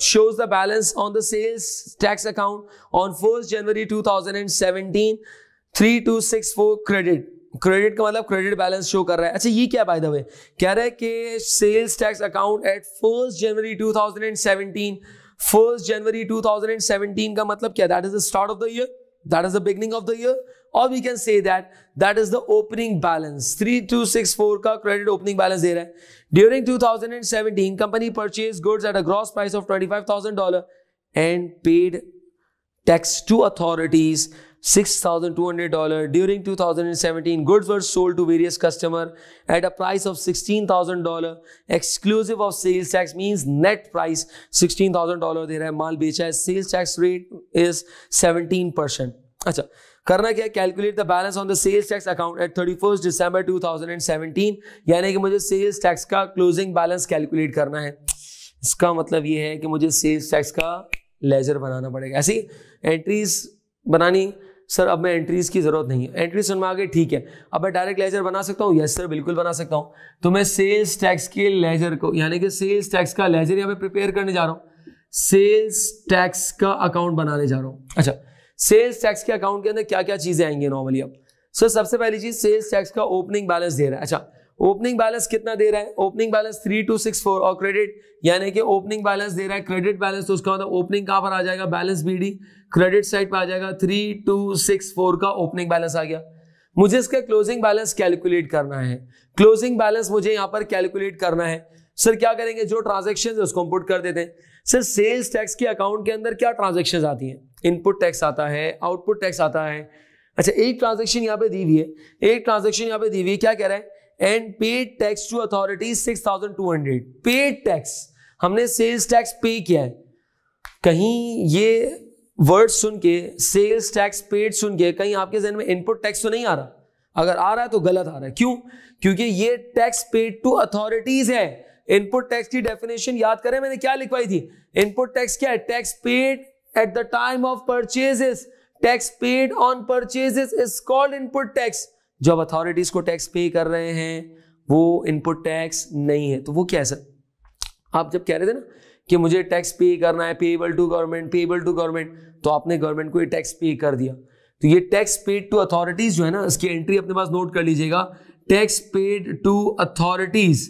shows the balance on the sales tax account on 1st January 2017 3264 credit। Credit का मतलब क्रेडिट बैलेंस शो कर रहा है। अच्छा ये क्या बाय द वे कह रहा है कि sales tax account at 1st January 2017। 1st January 2017 का मतलब क्या? That is the start of the year, that is the beginning of the year और we can say that is the opening balance. 3264 का credit opening balance दे रहा है। During 2017 company purchase goods at a gross price of $25,000 and paid tax to authorities $6,200. During 2017 goods were sold to various customers at a price of $16,000 exclusive of sales tax means net price $16,000 दे रहा है, माल बेचा है, sales tax rate is 17%। अच्छा करना क्या है? Calculate the balance on the sales tax account at 31 December 2017 यानी कि मुझे सेल्स टैक्स का क्लोजिंग बैलेंस कैलकुलेट करना है। इसका मतलब ये है कि मुझे सेल्स टैक्स का लेजर बनाना पड़ेगा। ऐसी एंट्रीज बनानी सर अब मैं एंट्रीज की जरूरत नहीं है, एंट्री सुन में आ गई ठीक है, अब मैं डायरेक्ट लेजर बना सकता हूँ? यस सर बिल्कुल बना सकता हूँ। तो मैं सेल्स टैक्स के लेजर को यानी कि सेल्स टैक्स का लेजर यहाँ पे प्रिपेयर करने जा रहा हूँ। सेल्स टैक्स का अकाउंट बनाने जा रहा हूं। अच्छा, सेल्स टैक्स के अकाउंट के अंदर क्या क्या चीजें आएंगी नॉर्मली? अब सर सबसे पहली चीज सेल्स टैक्स का ओपनिंग बैलेंस दे रहा है। अच्छा, ओपनिंग बैलेंस कितना दे रहा है? ओपनिंग बैलेंस 3264 और क्रेडिट, यानी कि ओपनिंग बैलेंस दे रहा है, क्रेडिट बैलेंस, तो उसका मतलब ओपनिंग कहां पर आ जाएगा? बैलेंस बीडी, क्रेडिट साइड पर आ जाएगा। 3264 का ओपनिंग बैलेंस आ गया। मुझे इसका क्लोजिंग बैलेंस कैलकुलेट करना है। क्लोजिंग बैलेंस मुझे यहां पर कैलकुलेट करना है। सर क्या करेंगे? जो ट्रांजेक्शन है उसको हम पुट कर देते हैं। सर सेल्स टैक्स के अकाउंट के अंदर क्या ट्रांजेक्शन आती हैं? इनपुट टैक्स आता है, आउटपुट टैक्स आता है। अच्छा, एक ट्रांजेक्शन यहां पे दी हुई है, एक ट्रांजेक्शन यहां पे दी हुई है, क्या कह रहा है? And paid tax to authority 6200। Paid tax, हमने सेल्स टैक्स पे किया है। कहीं ये वर्ड सुन के, सेल्स टैक्स पेड सुन के, कहीं आपके जहन में इनपुट टैक्स तो नहीं आ रहा? अगर आ रहा है तो गलत आ रहा है। क्यों? क्योंकि ये टैक्स पेड टू अथॉरिटीज है। इनपुट टैक्स की डेफिनेशन याद करें, मैंने क्या लिखवाई थी? इनपुट टैक्स क्या है? Tax paid at the time of purchases, tax paid on purchases is called input tax. जब अथॉरिटीज को टैक्स पे कर रहे हैं वो इनपुट टैक्स नहीं है, तो वो क्या है सर? आप जब कह रहे थे ना कि मुझे टैक्स पे करना है, payable to government, payable to government, तो आपने गवर्नमेंट को ये टैक्स पे कर दिया। तो ये टैक्स पेड टू अथॉरिटीज जो है ना, इसकी एंट्री अपने पास नोट कर लीजिएगा। Tax paid to authorities,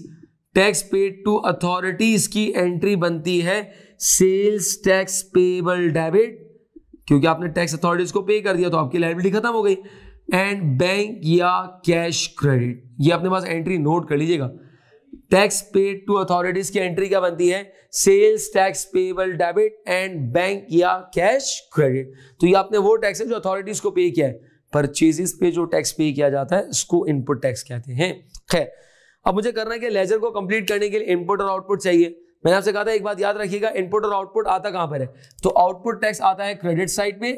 tax paid to authorities की एंट्री बनती है सेल्स टैक्स पेएबल डेबिट, क्योंकि आपने टैक्स अथॉरिटीज को पे कर दिया तो आपकी लायबिलिटी खत्म हो गई। एंड बैंक या कैश क्रेडिट, ये अपने पास एंट्री नोट कर लीजिएगा। टैक्स पेड टू अथॉरिटीज की एंट्री क्या बनती है? Sales tax payable debit and bank या कैश क्रेडिट। तो ये आपने वो टैक्स है जो अथॉरिटीज को पे किया है। परचेजेस पे जो टैक्स पे किया जाता है इसको इनपुट टैक्स कहते हैं। खैर, अब मुझे करना है कि लेजर को कंप्लीट करने के लिए इनपुट और आउटपुट चाहिए। मैंने आपसे कहा था एक बात याद रखिएगा, इनपुट और आउटपुट आता कहां पर है? तो आउटपुट टैक्स आता है क्रेडिट साइड पे,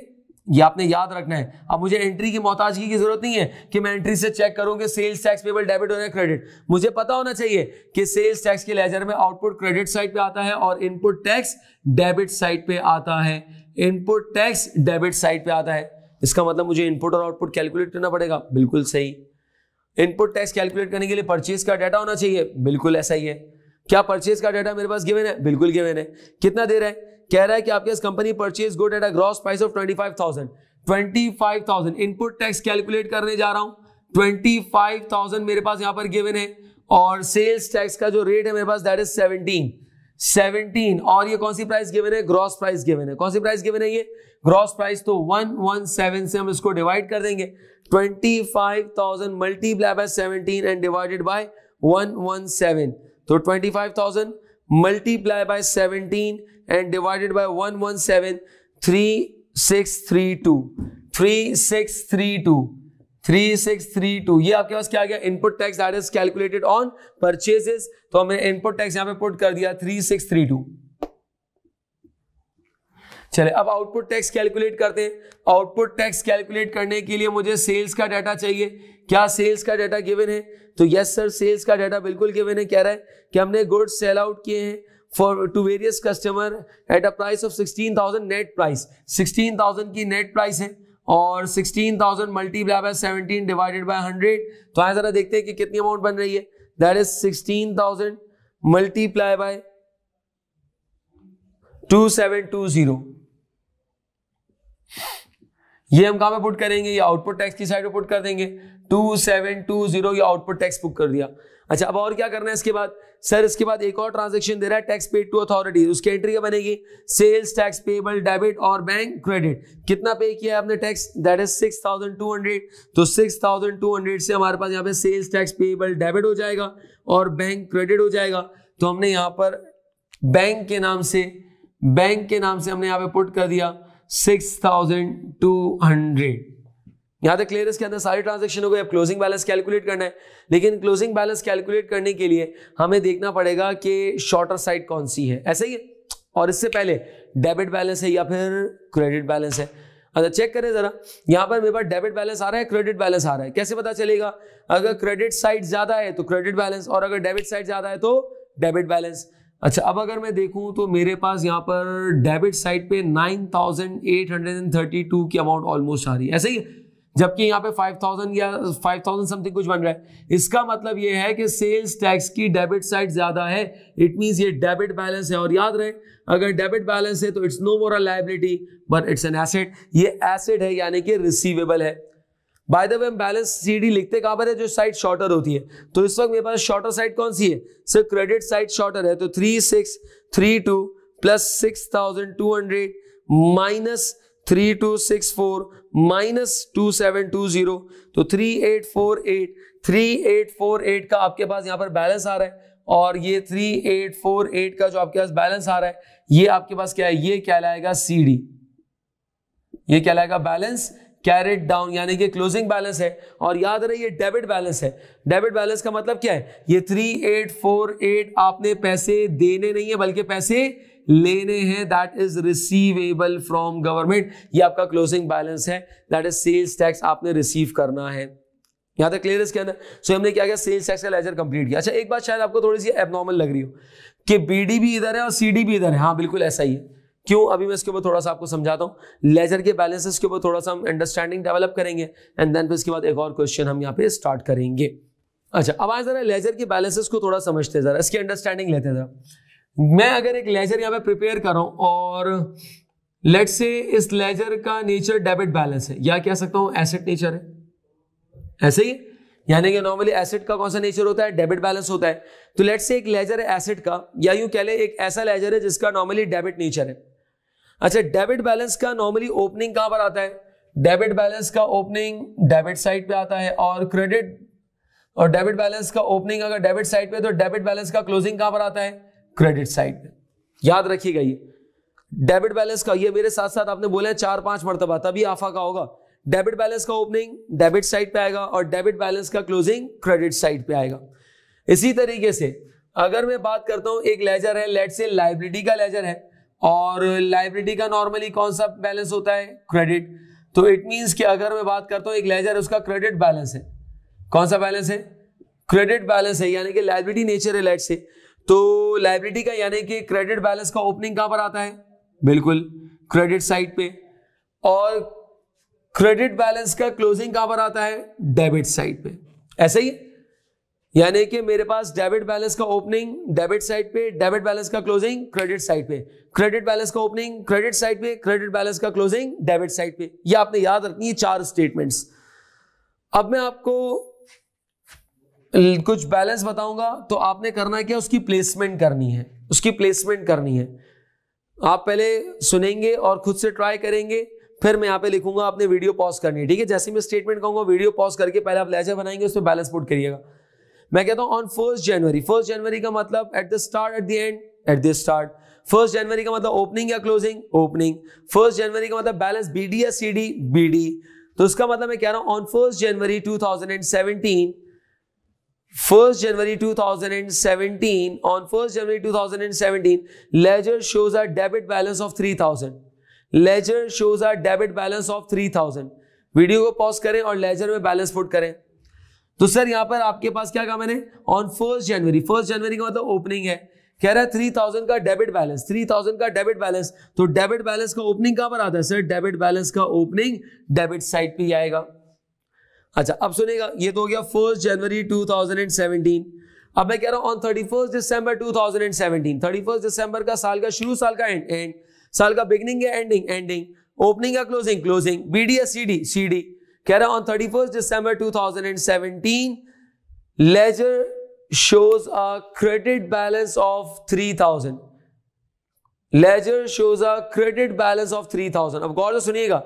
ये आपने याद रखना है। अब मुझे एंट्री की मोहताजगी की जरूरत नहीं है कि मैं एंट्री से चेक करूं कि सेल्स टैक्स पेएबल डेबिट हो या क्रेडिट। मुझे पता होना चाहिए कि सेल्स टैक्स के लेजर में आउटपुट क्रेडिट साइड पे आता है और इनपुट टैक्स डेबिट साइड पे आता है। इनपुट टैक्स डेबिट साइड पे आता है, इसका मतलब मुझे इनपुट और आउटपुट कैलकुलेट करना पड़ेगा। बिल्कुल सही। इनपुट टैक्स कैलकुलेट करने के लिए परचेज का डाटा होना चाहिए। बिल्कुल ऐसा ही है। क्या परचेज का डाटा मेरे पास गिवन है? बिल्कुल गिवन है। कितना दे रहा है? कह रहा है कि आपके company purchase good at a gross price of 25,000। 25,000 input tax calculate करने जा रहा हूं। 25,000 मेरे पास यहां पर गिवन है और सेल्स टैक्स का जो रेट है मेरे पास दैट इज 17। और ये कौन सी प्राइस गिवन है? ग्रॉस प्राइस गिवन है। कौन सी प्राइस गिवन है? ये ग्रॉस प्राइस। तो 117 से हम इसको डिवाइड कर देंगे। 25,000 multiply by 17 and divided bye 117। तो 25,000 multiply by 17 and divided bye 117, 3632। ये आपके पास क्या आ गया? Input tax that is calculated on purchases. तो हमने इनपुट टैक्स यहां पे पुट कर दिया 3632। चले अब आउटपुट टैक्स कैलकुलेट करते हैं। आउटपुट टैक्स कैलकुलेट करने के लिए मुझे सेल्स का डाटा चाहिए। क्या सेल्स का डाटा गिवन है? तो यस सर, सेल्स का डाटा बिल्कुल गिवन है। कह रहा है कि हमने गुड्स सेल आउट किए हैं for to various customer at a price of 16,000 net price. 16,000 की नेट प्राइस है और 16,000 मल्टीप्लाई बाय 17 डिवाइडेड बाय 100। तो आइए जरा देखते हैं कि कितनी अमाउंट बन रही है। That is 16,000 multiply by 2720। ये हम कहां पे पुट करेंगे? ये आउटपुट टैक्स की साइड पे पुट कर देंगे। 2720 ये आउटपुट टैक्स पुट कर दिया। अच्छा, अब और क्या करना है इसके बाद? सर इसके बाद एक और ट्रांजैक्शन दे रहा है टैक्स पेड टू अथॉरिटी। उसकी एंट्री क्या बनेगी? सेल्स टैक्स पेएबल डेबिट और बैंक क्रेडिट। कितना पे किया है आपने टैक्स? That is 6,200। तो 6,200 से हमारे पास यहाँ पे सेल्स टैक्स पेएबल डेबिट हो जाएगा और बैंक क्रेडिट हो जाएगा। तो हमने यहाँ पर बैंक के नाम से हमने यहाँ पे पुट कर दिया 6,200। यहां तक क्लियर है? इसके अंदर सारी ट्रांजैक्शन हो गई। अब क्लोजिंग बैलेंस कैलकुलेट करना है, लेकिन क्लोजिंग बैलेंस कैलकुलेट करने के लिए हमें देखना पड़ेगा कि शॉर्टर साइड कौन सी है। ऐसा ही है? और इससे पहले डेबिट बैलेंस है या फिर क्रेडिट बैलेंस है? अच्छा चेक करें जरा, यहां पर मेरे पास डेबिट बैलेंस आ रहा है, क्रेडिट बैलेंस आ रहा है। कैसे पता चलेगा? अगर क्रेडिट साइड ज्यादा है तो क्रेडिट बैलेंस और अगर डेबिट साइड ज्यादा है तो डेबिट बैलेंस। अच्छा, अब अगर मैं देखूं तो मेरे पास यहां पर डेबिट साइड पे 9,832 की अमाउंट ऑलमोस्ट आ रही है। ऐसे ही जबकि यहाँ पे 5000 या 5000 समथिंग कुछ बन रहा है। इसका मतलब ये है कि सेल्स टैक्स की डेबिट साइड ज्यादा है, इट मींस ये डेबिट बैलेंस है। और याद रहे अगर डेबिट बैलेंस है तो it's no more a liability but it's an asset, ये एसेट है यानी कि रिसीवेबल है। बाय द वे हम बैलेंस सीडी लिखते कहां पर है, जो साइड शॉर्टर होती है। तो इस वक्त मेरे पास शॉर्टर साइड कौन सी है, सर क्रेडिट साइड शॉर्टर है। तो 3632 प्लस 6200 माइनस 3264 माइनस 2720, तो 3848 का आपके पास यहां पर बैलेंस आ रहा है। और ये 3848 का जो आपके पास बैलेंस आ रहा है ये आपके पास क्या है, ये कहलाएगा सीडी, ये कहलाएगा बैलेंस कैरिड डाउन यानी कि क्लोजिंग बैलेंस है। और याद रहे ये डेबिट बैलेंस है। डेबिट बैलेंस का मतलब क्या है, ये 3848 आपने पैसे देने नहीं है बल्कि पैसे लेने हैं, that is receivable from government. ये आपका क्लोजिंग बैलेंस है, दैट इज सेल्स टैक्स आपने रिसीव करना है। यहां तक क्लियर है इसके अंदर। सो हमने क्या किया, सेल्स टैक्स का लेजर कंप्लीट किया। अच्छा एक बात शायद आपको थोड़ी सी एबनॉर्मल लग रही हो कि बीडी भी इधर है और सीडी भी इधर है। हाँ बिल्कुल ऐसा ही है। क्यों, अभी मैं इसके ऊपर थोड़ा सा आपको समझाता हूं। लेजर के बैलेंसेस के ऊपर थोड़ा सा हम अंडरस्टैंडिंग डेवलप करेंगे एंड देन फिर इसके बाद एक और क्वेश्चन हम यहाँ पे स्टार्ट करेंगे। अच्छा अब आए जरा लेजर के बैलेंसेस को थोड़ा समझते हैं, जरा इसकी अंडरस्टैंडिंग लेते हैं जरा। मैं अगर एक लेजर यहाँ पे प्रिपेयर कर रहा हूं और लेट्स से इस लेजर का नेचर डेबिट बैलेंस है या कह सकता हूं एसेट नेचर है, ऐसे ही यानी कि नॉर्मली एसेट का कौन सा नेचर होता है, डेबिट बैलेंस होता है। तो लेट्स से एक लेजर है एसेट का, या यूं कह ले एक ऐसा लेजर है जिसका नॉर्मली डेबिट नेचर है। अच्छा डेबिट बैलेंस का नॉर्मली ओपनिंग कहां पर आता है, डेबिट बैलेंस का ओपनिंग डेबिट साइड पे आता है और क्रेडिट और डेबिट बैलेंस का ओपनिंग अगर डेबिट साइड पे तो डेबिट बैलेंस का क्लोजिंग कहां पर आता है, क्रेडिट साइड पे। याद रखिएगा ये डेबिट बैलेंस का, ये मेरे साथ साथ आपने बोला 4-5 मरतबा तभी आफा का होगा। डेबिट बैलेंस का ओपनिंग डेबिट साइड पे आएगा और डेबिट बैलेंस का क्लोजिंग क्रेडिट साइड पे आएगा। इसी तरीके से अगर मैं बात करता हूं एक लेजर है, लेट्स से लायबिलिटी का लेजर है और लायबिलिटी का नॉर्मली कौन सा बैलेंस होता है, क्रेडिट। तो इट मींस कि अगर मैं बात करता हूं एक लेजर है उसका क्रेडिट बैलेंस है, कौन सा बैलेंस है, क्रेडिट बैलेंस है यानी कि लायबिलिटी नेचर है लेट्स से। तो लायबिलिटी का यानी कि क्रेडिट बैलेंस का ओपनिंग कहां पर आता है, बिल्कुल क्रेडिट साइड पे, और क्रेडिट बैलेंस का क्लोजिंग कहां पर आता है, डेबिट साइड पे। ऐसे ही यानी कि मेरे पास डेबिट बैलेंस का ओपनिंग डेबिट साइड पे, डेबिट बैलेंस का क्लोजिंग क्रेडिट साइड पे, क्रेडिट बैलेंस का ओपनिंग क्रेडिट साइड पे, क्रेडिट बैलेंस का क्लोजिंग डेबिट साइड पे। ये आपने याद रखनी है 4 स्टेटमेंट्स। अब मैं आपको कुछ बैलेंस बताऊंगा तो आपने करना क्या, उसकी प्लेसमेंट करनी है, उसकी प्लेसमेंट करनी है। आप पहले सुनेंगे और खुद से ट्राई करेंगे, फिर मैं यहां पे लिखूंगा, आपने वीडियो पॉज करनी है, ठीक है। जैसे मैं स्टेटमेंट कहूंगा वीडियो पॉज करके पहले आप लेजर बनाएंगे, उस पर बैलेंस पुट करिएगा। मैं कहता हूं ऑन 1 जनवरी, 1 जनवरी का मतलब at the start, at the end, eight the start. 1 January का मतलब ओपनिंग या क्लोजिंग, ओपनिंग। 1 जनवरी का मतलब बैलेंस बीडी या सीडी, बीडी। तो उसका मतलब मैं कह रहा हूं on 1 January 2017, 1 January 2017, on 1 January 2017, ledger shows a debit balance of 3000. Ledger shows a debit balance of 3000. Video को पॉज करें और लेजर में बैलेंस पुट करें। तो सर यहां पर आपके पास क्या कहा मैंने, ऑन 1 जनवरी, 1 जनवरी का मतलब ओपनिंग है, कह रहा है 3000 का डेबिट बैलेंस, 3000 का डेबिट बैलेंस। तो डेबिट बैलेंस का ओपनिंग कहां पर आता है, सर डेबिट बैलेंस का ओपनिंग डेबिट साइड पे आएगा। अच्छा अब सुनेगा, ये तो हो गया 1 जनवरी 2017। अब मैं कह रहा हूं ऑन 31 दिसंबर 2017, 31 दिसंबर का साल का शुरू, साल का एंड, साल का बिगिनिंग या एंडिंग, ओपनिंग या क्लोजिंग, बीडी या सीडी। कह रहा हूं on 31 December 2017, ledger shows a credit balance of 3000. Ledger shows a credit balance of 3000. अब गौर से सुनिएगा,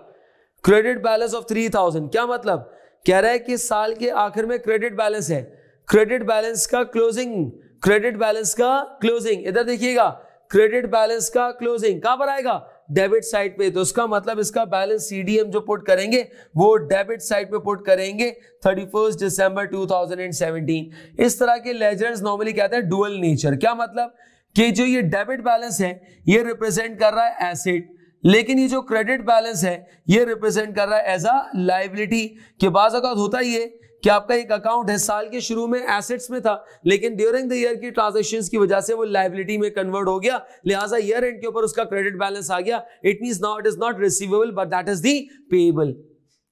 क्रेडिट बैलेंस ऑफ 3000 क्या मतलब, कह रहा है कि साल के आखिर में क्रेडिट बैलेंस है, क्रेडिट बैलेंस का क्लोजिंग, क्रेडिट बैलेंस का क्लोजिंग, इधर देखिएगा क्रेडिट बैलेंस का क्लोजिंग कहां पर आएगा, डेबिट साइड पे। तो उसका मतलब इसका बैलेंस सीडीएम जो पुट करेंगे वो डेबिट साइड पे पुट करेंगे 31 दिसंबर 2017। इस तरह के लेजर्स नॉर्मली कहते हैं डुअल नेचर। क्या मतलब कि जो ये डेबिट बैलेंस है ये रिप्रेजेंट कर रहा है एसेट, लेकिन ये जो क्रेडिट बैलेंस है ये रिप्रेजेंट कर रहा है एज अ लायबिलिटी। के बाद अगर होता ही है कि आपका एक अकाउंट है, साल के शुरू में एसेट्स में था लेकिन ड्यूरिंग द ईयर की ट्रांजैक्शंस की वजह से वो लायबिलिटी में कन्वर्ट हो गया, लिहाजा ईयर एंड के ऊपर उसका क्रेडिट बैलेंस आ गया। It means now it is not receivable but that is the payable.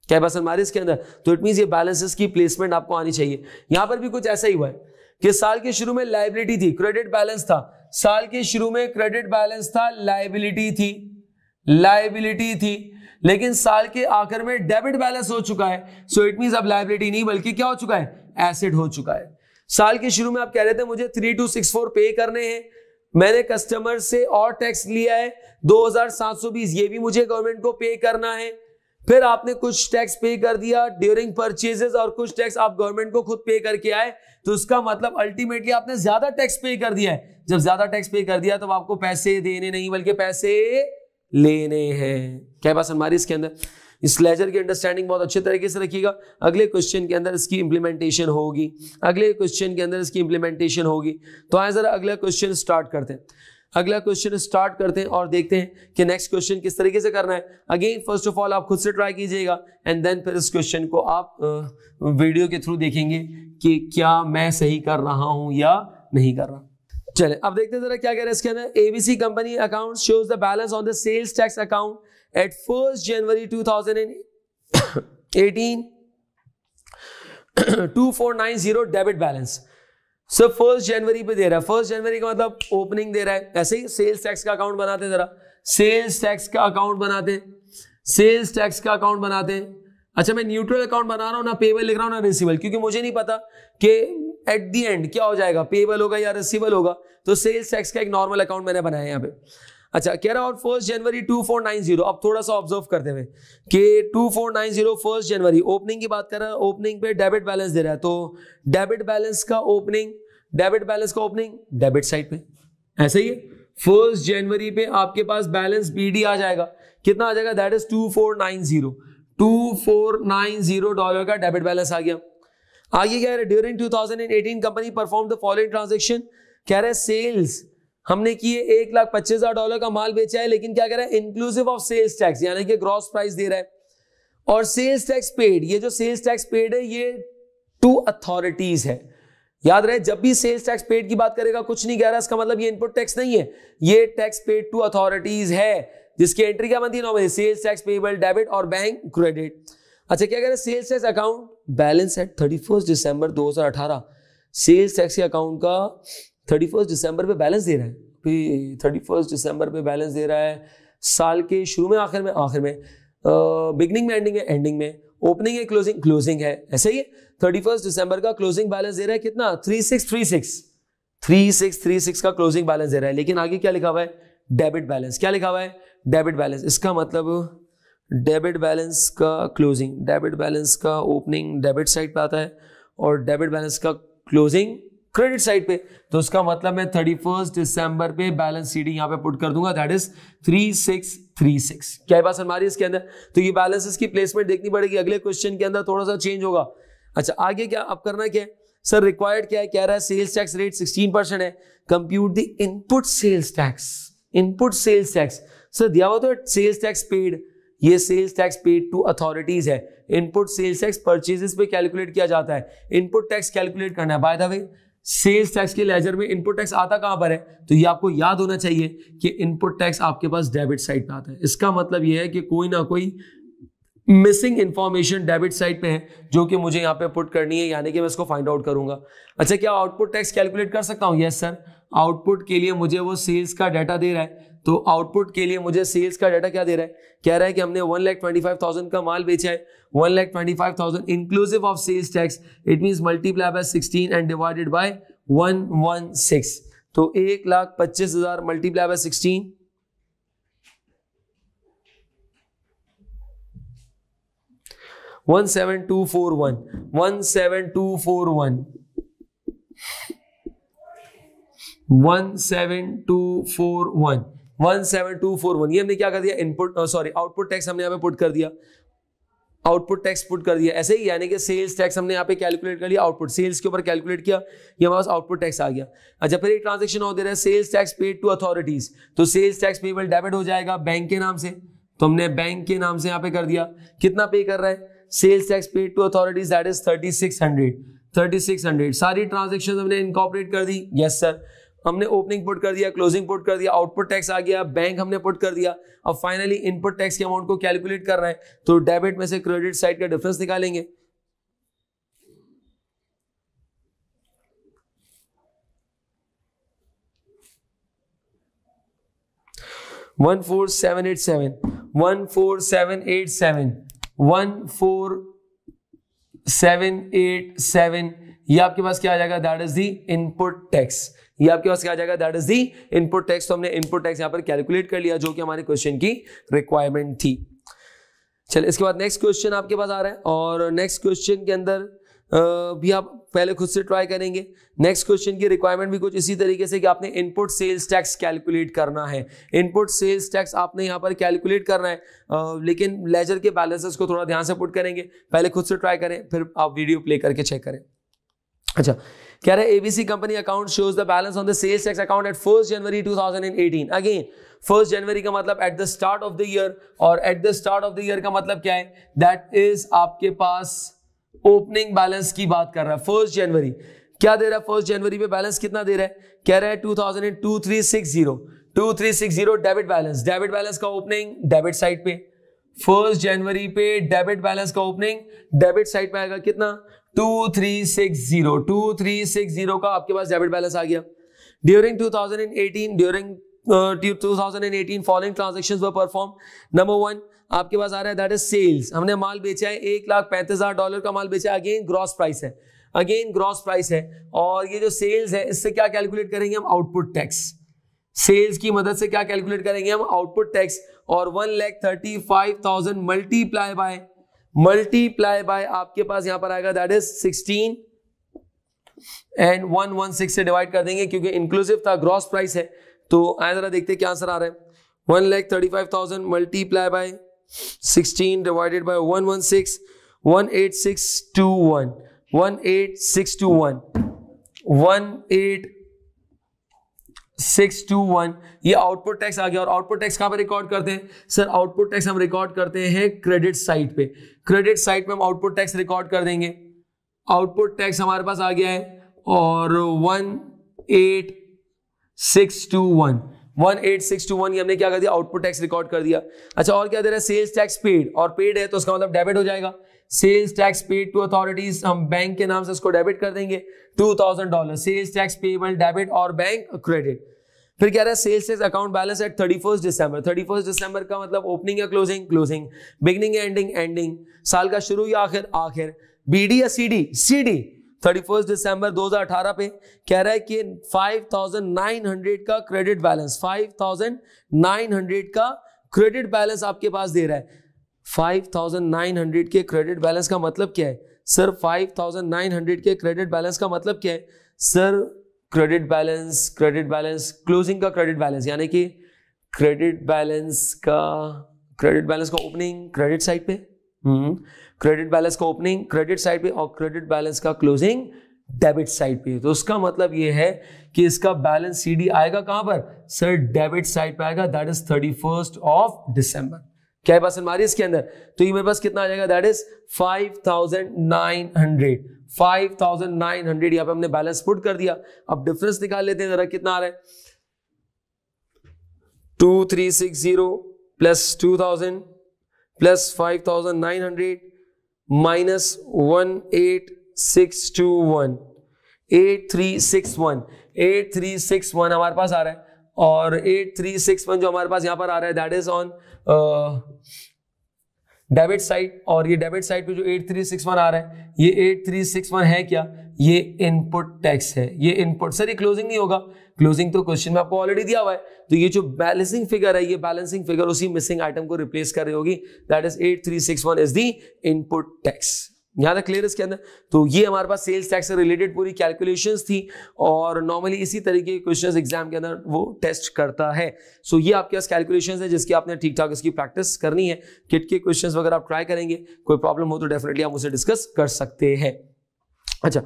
क्या बात हमारे इसके अंदर? तो इट मींस ये बैलेंसेस की प्लेसमेंट आपको आनी चाहिए। यहां पर भी कुछ ऐसा ही हुआ है कि साल के शुरू में लायबिलिटी थी, क्रेडिट बैलेंस था, साल के शुरू में क्रेडिट बैलेंस था, लायबिलिटी थी, लेकिन साल के आखिर में डेबिट बैलेंस हो चुका है। सो इट मींस अब लायबिलिटी नहीं बल्कि क्या हो चुका है? एसेट हो चुका है। साल के शुरू में आप कह रहे थे मुझे 3264 पे करने हैं, मैंने कस्टमर से और टैक्स लिया है 2720, ये भी मुझे गवर्नमेंट को पे करना है। फिर आपने कुछ टैक्स पे कर दिया ड्यूरिंग परचेजेस और कुछ टैक्स आप गवर्नमेंट को खुद पे करके आए, तो उसका मतलब अल्टीमेटली आपने ज्यादा टैक्स पे कर दिया है। जब ज्यादा टैक्स पे कर दिया तो आपको पैसे देने नहीं बल्कि पैसे लेने हैं। क्या बात हमारी इसके अंदर? इस लेजर की अंडरस्टैंडिंग बहुत अच्छे तरीके से रखिएगा। अगले क्वेश्चन के अंदर इसकी इंप्लीमेंटेशन होगी, अगले क्वेश्चन के अंदर इसकी इंप्लीमेंटेशन होगी। तो आए जरा अगला क्वेश्चन स्टार्ट करते हैं, अगला क्वेश्चन स्टार्ट करते हैं और देखते हैं कि नेक्स्ट क्वेश्चन किस तरीके से करना है। अगेन फर्स्ट ऑफ ऑल आप खुद से ट्राई कीजिएगा एंड देन फिर इस क्वेश्चन को आप वीडियो के थ्रू देखेंगे कि क्या मैं सही कर रहा हूं या नहीं कर रहा। चले अब देखते हैं जरा क्या कह रहा है इसके अंदर। A B C company account shows the balance on the sales tax account at 1 January 2018 2490 debit balance. So 1 जनवरी पे दे रहा है, 1 जनवरी का मतलब ओपनिंग दे रहा है। ऐसे ही सेल्स टैक्स का अकाउंट बनाते जरा, सेल्स टैक्स का अकाउंट बनाते, सेल्स टैक्स का अकाउंट बनाते। अच्छा मैं न्यूट्रल अकाउंट बना रहा हूं, ना पेबल लिख रहा हूं ना रिसीवेबल, क्योंकि मुझे नहीं पता कि एट द एंड क्या हो जाएगा, पेबल होगा या रिसीवेबल होगा। तो सेल्स टैक्स का एक नॉर्मल अकाउंट मैंने बनाया यहाँ पे। अच्छा कह रहा और 1 जनवरी 2490, अब थोड़ा सा ऑब्जर्व करते हुए कि 2490 1 जनवरी ओपनिंग की बात कर रहा है, ओपनिंग पे डेबिट बैलेंस दे रहा है, तो डेबिट बैलेंस का ओपनिंग डेबिट साइड पे। ऐसे ही 1 जनवरी पे आपके पास बैलेंस बीडी आ जाएगा, कितना आ जाएगा? दैट इज 2490 डॉलर का डेबिट बैलेंस आ गया। आगे क्या है? During 2018 company perform the following transaction. कह रहे सेल्स हमने किए $1,25,000 का माल बेचा है, लेकिन क्या कह रहा है? इंक्लूसिव ऑफ सेल्स टैक्स, यानी कि ग्रॉस प्राइस दे रहा है। और सेल्स टैक्स पेड, ये जो सेल्स टैक्स पेड है ये टू अथॉरिटीज है। याद रहे जब भी सेल्स टैक्स पेड की बात करेगा कुछ नहीं कह रहा, इसका मतलब ये इनपुट टैक्स नहीं है, ये टैक्स पेड टू अथॉरिटीज है, जिसकी एंट्री क्या बनती है? Normally sales tax payable debit और बैंक क्रेडिट। अच्छा क्या कह रहे हैं? Sales tax account balance at 31 December 2018, sales tax के अकाउंट का 31 दिसंबर पे बैलेंस दे रहा है, 31 दिसंबर पे बैलेंस दे रहा है, साल के शुरू में आखिर में बिगनिंग में एंडिंग में ओपनिंग है क्लोजिंग है। ऐसे ही 31 दिसंबर का क्लोजिंग बैलेंस दे रहा है कितना? 3636 का क्लोजिंग बैलेंस दे रहा है, लेकिन आगे क्या लिखा हुआ है? Debit balance. क्या लिखा हुआ है? Debit balance. इसका मतलब डेबिट बैलेंस का क्लोजिंग, डेबिट बैलेंस का ओपनिंग डेबिट साइड पे आता है और डेबिट बैलेंस का क्लोजिंग क्रेडिट साइड पे। तो उसका मतलब मैं 31 दिसंबर पे बैलेंस सीडी यहां पे पुट कर दूंगा, दैट इज 3636। क्या बात हमारी इसके अंदर? तो ये बैलेंसेस की प्लेसमेंट देखनी पड़ेगी। अगले क्वेश्चन के अंदर थोड़ा सा चेंज होगा। अच्छा आगे क्या अब करना क्या है सर? रिक्वायर्ड क्या है? कह रहा है सेल्स टैक्स रेट 16% है, compute the input sales tax. Input sales tax sir दिया हुआ तो सेल्स टैक्स पेड, ये sales tax paid to authorities है। इनपुट सेल्स टैक्स परचेजेस पे कैलकुलेट किया जाता है, इनपुट टैक्स कैलकुलेट करना है। By the way sales tax के लेजर में इनपुट टैक्स आता कहां पर है? तो ये आपको याद होना चाहिए कि इनपुट टैक्स आपके पास डेबिट साइड पे आता है। इसका मतलब ये है कि कोई ना कोई मिसिंग इंफॉर्मेशन डेबिट साइड पे है जो कि मुझे यहाँ पे पुट करनी है, यानी कि मैं इसको फाइंड आउट करूंगा। अच्छा क्या आउटपुट टैक्स कैलकुलेट कर सकता हूँ? Yes sir. आउटपुट के लिए मुझे वो सेल्स का डाटा दे रहा है, तो आउटपुट के लिए मुझे सेल्स का डाटा क्या दे रहा है? कह रहा है कि हमने 1,25,000 का माल बेचा है, 1,25,000 inclusive of sales tax, it means multiply by 16 and divided by 116। तो 1,25,000 मल्टीप्लाई बाय 16 17241 17241 ये हमने क्या कर दिया? इनपुट आउटपुट टैक्स हमने यहाँ पे पुट कर दिया, आउटपुट टैक्स पुट कर दिया। ऐसे ही यानी कि सेल्स टैक्स हमने यहाँ पे कैलकुलेट कर लिया, आउटपुट सेल्स के ऊपर कैलकुलेट किया, ये हमारे पास आउटपुट टैक्स आ गया। अच्छा फिर एक ट्रांजेक्शन और दे रहा है sales tax paid to authorities, तो सेल्स टैक्स पेबल डेबिट हो जाएगा बैंक के नाम से, तो हमने बैंक के नाम से यहाँ पे कर दिया। कितना पे कर रहा है? Sales tax paid to authorities that is 3600। सारी ट्रांजेक्शन हमने इनकॉर्पोरेट कर दी, यस सर। हमने ओपनिंग पुट कर दिया, क्लोजिंग पुट कर दिया, आउटपुट टैक्स आ गया, बैंक हमने पुट कर दिया। अब फाइनली इनपुट टैक्स के अमाउंट को कैलकुलेट कर रहे हैं, तो डेबिट में से क्रेडिट साइड का डिफरेंस निकालेंगे। One four seven eight seven 14787 ये आपके पास क्या आ जाएगा, that is the input tax. ये आपके पास क्या आ जाएगा, that is the input tax. तो हमने इनपुट टैक्स यहां पर कैलकुलेट कर लिया, जो कि हमारे क्वेश्चन की रिक्वायरमेंट थी। चलिए इसके बाद नेक्स्ट क्वेश्चन आपके पास आ रहा है, और नेक्स्ट क्वेश्चन के अंदर भी आप पहले खुद से ट्राई करेंगे। नेक्स्ट क्वेश्चन की रिक्वायरमेंट भी कुछ इसी तरीके से कि आपने इनपुट सेल्स टैक्स कैलकुलेट करना है। इनपुट सेल्स टैक्स आपने यहां पर कैलकुलेट करना है, लेकिन लेजर के बैलेंसेस को थोड़ा ध्यान से पुट करेंगे। पहले खुद से ट्राई करें, फिर आप वीडियो प्ले करके चेक करें। अच्छा, कह रहे ABC company account shows the balance on the sales tax account at 1 January 2018। Again 1 January का मतलब at the start of the year, और at the start of the year का मतलब क्या है, दैट इज आपके पास ओपनिंग बैलेंस की बात कर रहा है। 1 जनवरी क्या दे रहा है, 1 जनवरी पे बैलेंस कितना दे रहा है, कह रहा है 2360 डेबिट बैलेंस। डेबिट बैलेंस का ओपनिंग डेबिट साइड पे, 1 जनवरी पे डेबिट बैलेंस का ओपनिंग डेबिट साइड पे आएगा कितना, 2360 का आपके पास डेबिट बैलेंस आ गया। ड्यूरिंग 2018 फॉलोइंग ट्रांजैक्शंस वर परफॉर्म। नंबर 1 आपके पास आ रहा है, दैट इज सेल्स। हमने माल बेचा है, $1,35,000 का माल बेचा है। अगेन ग्रॉस प्राइस है, और ये जो सेल्स है इससे क्या कैलकुलेट करेंगे हम, आउटपुट टैक्स। सेल्स की मदद से क्या कैलकुलेट करेंगे हम, आउटपुट टैक्स। और 1,35,000 मल्टीप्लाई बाय आपके पास यहां पर आएगा, दैट इज 16 एंड 116 से डिवाइड कर देंगे, क्योंकि इंक्लूसिव था, ग्रॉस प्राइस है। तो आए जरा देखते हैं क्या आंसर आ रहा है। 1,35,000 मल्टीप्लाई बाय 16 डिवाइडेड बाय 116, 18621 18621 ये आउटपुट टैक्स आ गया। और आउटपुट टैक्स कहां पे रिकॉर्ड करते हैं सर, आउटपुट टैक्स हम रिकॉर्ड करते हैं क्रेडिट साइड पे। क्रेडिट साइड पे हम आउटपुट टैक्स रिकॉर्ड कर देंगे। आउटपुट टैक्स हमारे पास आ गया है, और 18621 ये हमने क्या कर दिया, आउटपुट टैक्स रिकॉर्ड कर दिया। अच्छा, और क्या दे रहा है, सेल्स टैक्स पेड, और पेड है तो उसका मतलब डेबिट हो जाएगा। Sales tax paid to authorities, हम बैंक के नाम से उसको डेबिट कर देंगे, $2,000। सेल्स टैक्स पेबल डेबिट और बैंक क्रेडिट। फिर कह रहा है sales tax account balance at 31 December. 31 दिसंबर का मतलब ओपनिंग या क्लोजिंग, बिगनिंग या एंडिंग, साल का शुरू या आखिर, बीडी या सीडी। 31 दिसंबर 2018 पे कह रहा है कि 5,900 का क्रेडिट बैलेंस, 5,900 का क्रेडिट बैलेंस आपके पास दे रहा है। 5,900 के क्रेडिट बैलेंस का मतलब क्या है सर, 5,900 के क्रेडिट बैलेंस का मतलब क्या है सर, क्रेडिट बैलेंस क्लोजिंग का क्रेडिट बैलेंस, यानी कि क्रेडिट बैलेंस का ओपनिंग क्रेडिट साइड पे, क्रेडिट बैलेंस का ओपनिंग क्रेडिट साइड पे, और क्रेडिट बैलेंस का क्लोजिंग डेबिट साइड पे। तो उसका मतलब ये है कि इसका बैलेंस सीडी आएगा कहां पर सर, डेबिट साइड पे आएगा, दैट इज 31 दिसंबर। क्या बात हमारी इसके अंदर, तो ये मेरे पास कितना आ जाएगा, दैट इज 5,900 यहाँ पे हमने बैलेंस पुट कर दिया। अब डिफरेंस निकाल लेते हैं जरा, कितना आ रहा है, 2360 प्लस 2,000 प्लस 5,900 माइनस 8361 हमारे पास आ रहा है। और 8361 जो हमारे पास यहां पर आ रहा है, that is on debit side. और ये डेबिट साइड पे जो 8361 आ रहा है, ये 8361 है क्या, ये इनपुट टैक्स है। ये इनपुट सर, ये क्लोजिंग नहीं होगा, क्लोजिंग तो क्वेश्चन में आपको ऑलरेडी दिया हुआ है। तो ये जो बैलेंसिंग फिगर है, ये बैलेंसिंग फिगर उसी मिसिंग आइटम को रिप्लेस कर रही होगी, that is 8361 is the input tax. यहां तक क्लियर इसके अंदर। तो ये हमारे पास सेल्स टैक्स से रिलेटेड पूरी कैलकुलेशंस थी, और नॉर्मली इसी तरीके के क्वेश्चंस एग्जाम के अंदर वो टेस्ट करता है। सो ये आपके पास कैलकुलेशंस है जिसकी आपने ठीक ठाक इसकी प्रैक्टिस करनी है। किट के क्वेश्चंस वगैरह आप ट्राई करेंगे, कोई प्रॉब्लम हो तो डेफिनेटली आप उसे डिस्कस कर सकते हैं। अच्छा,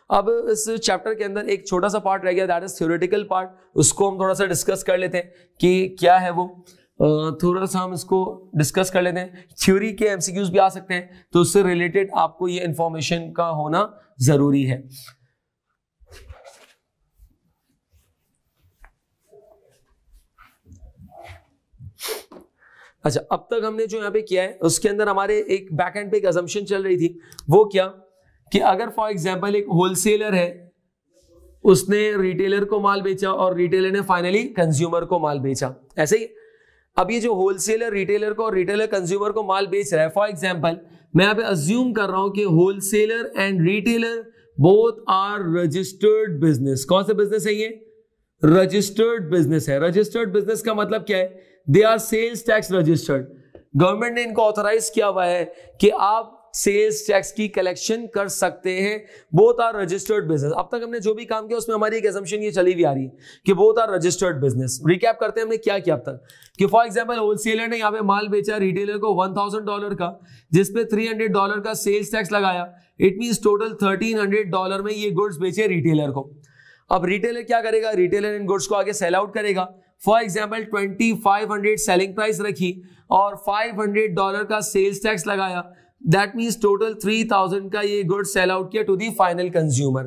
अब इस चैप्टर के अंदर एक छोटा सा पार्ट रह गया, दैट इज थ्योरेटिकल पार्ट। उसको हम थोड़ा सा डिस्कस कर लेते हैं कि क्या है वो, थोड़ा सा हम इसको डिस्कस कर लेते हैं। थ्योरी के एमसीक्यूज भी आ सकते हैं, तो उससे रिलेटेड आपको ये इंफॉर्मेशन का होना जरूरी है। अच्छा, अब तक हमने जो यहाँ पे किया है उसके अंदर हमारे एक बैक एंड पे एक असम्पशन चल रही थी, वो क्या कि अगर फॉर एग्जांपल एक होलसेलर है, उसने रिटेलर को माल बेचा और रिटेलर ने फाइनली कंज्यूमर को माल बेचा, ऐसे ही। अब ये जो होलसेलर रिटेलर को और रिटेलर कंज्यूमर को माल बेच रहा है, फॉर एग्जांपल मैं यहाँ पे अज्यूम कर रहा हूं कि wholesaler and retailer both are registered business. कौन सा बिजनेस है ये? रजिस्टर्ड बिजनेस है। रजिस्टर्ड बिजनेस का मतलब क्या है? They are sales tax registered. Government ने इनको ऑथराइज किया हुआ है कि आप सेल्स टैक्स की कलेक्शन कर सकते हैं। Both are registered business. अब तक हमने जो भी काम किया उसमें हमारी एक assumption ये चली हुई आ रही है कि both are registered business. Recap करते हैं हमने क्या किया अब तक कि फॉर एग्जांपल होलसेलर ने यहाँ पे माल बेचा रिटेलर को $1000 का, जिसपे $300 का सेल्स टैक्स लगाया। इट मींस टोटल $1300 में ये गुड्स बेचे रिटेलर को। अब रिटेलर क्या करेगा? रिटेलर इन गुड्स को आगे सेल आउट करेगा। फॉर एग्जांपल 2500 सेलिंग प्राइस रखी और $500 का सेल्स टैक्स लगाया। दैट मींस टोटल 3000 का ये गुड सेल आउट किया टू दी फाइनल कंज्यूमर।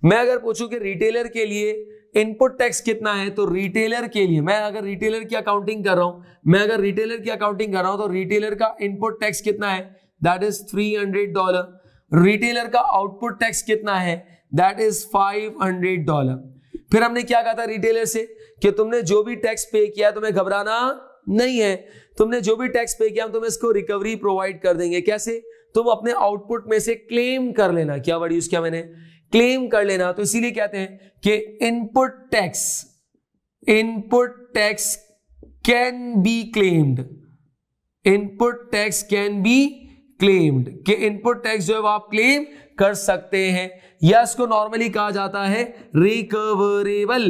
मैं अगर पूछूं कि रिटेलर के लिए इनपुट टैक्स कितना है, तो रिटेलर के लिए मैं अगर रिटेलर की अकाउंटिंग कर रहा हूं, तो रिटेलर का इनपुट टैक्स कितना है? That is $300। रिटेलर का आउटपुट टैक्स कितना है? That is $500। फिर हमने क्या कहा था रिटेलर से कि तुमने जो भी टैक्स पे किया तुम्हें घबराना नहीं है, तुमने जो भी टैक्स पे किया हम तुम्हें इसको रिकवरी प्रोवाइड कर देंगे। कैसे? तुम अपने आउटपुट में से क्लेम कर लेना। क्या वर्ड यूज किया मैंने? क्लेम कर लेना। तो इसीलिए कहते हैं कि input tax can be claimed. Input tax can be claimed, कि इनपुट टैक्स जो है वो आप क्लेम कर सकते हैं, या इसको नॉर्मली कहा जाता है रिकवरेबल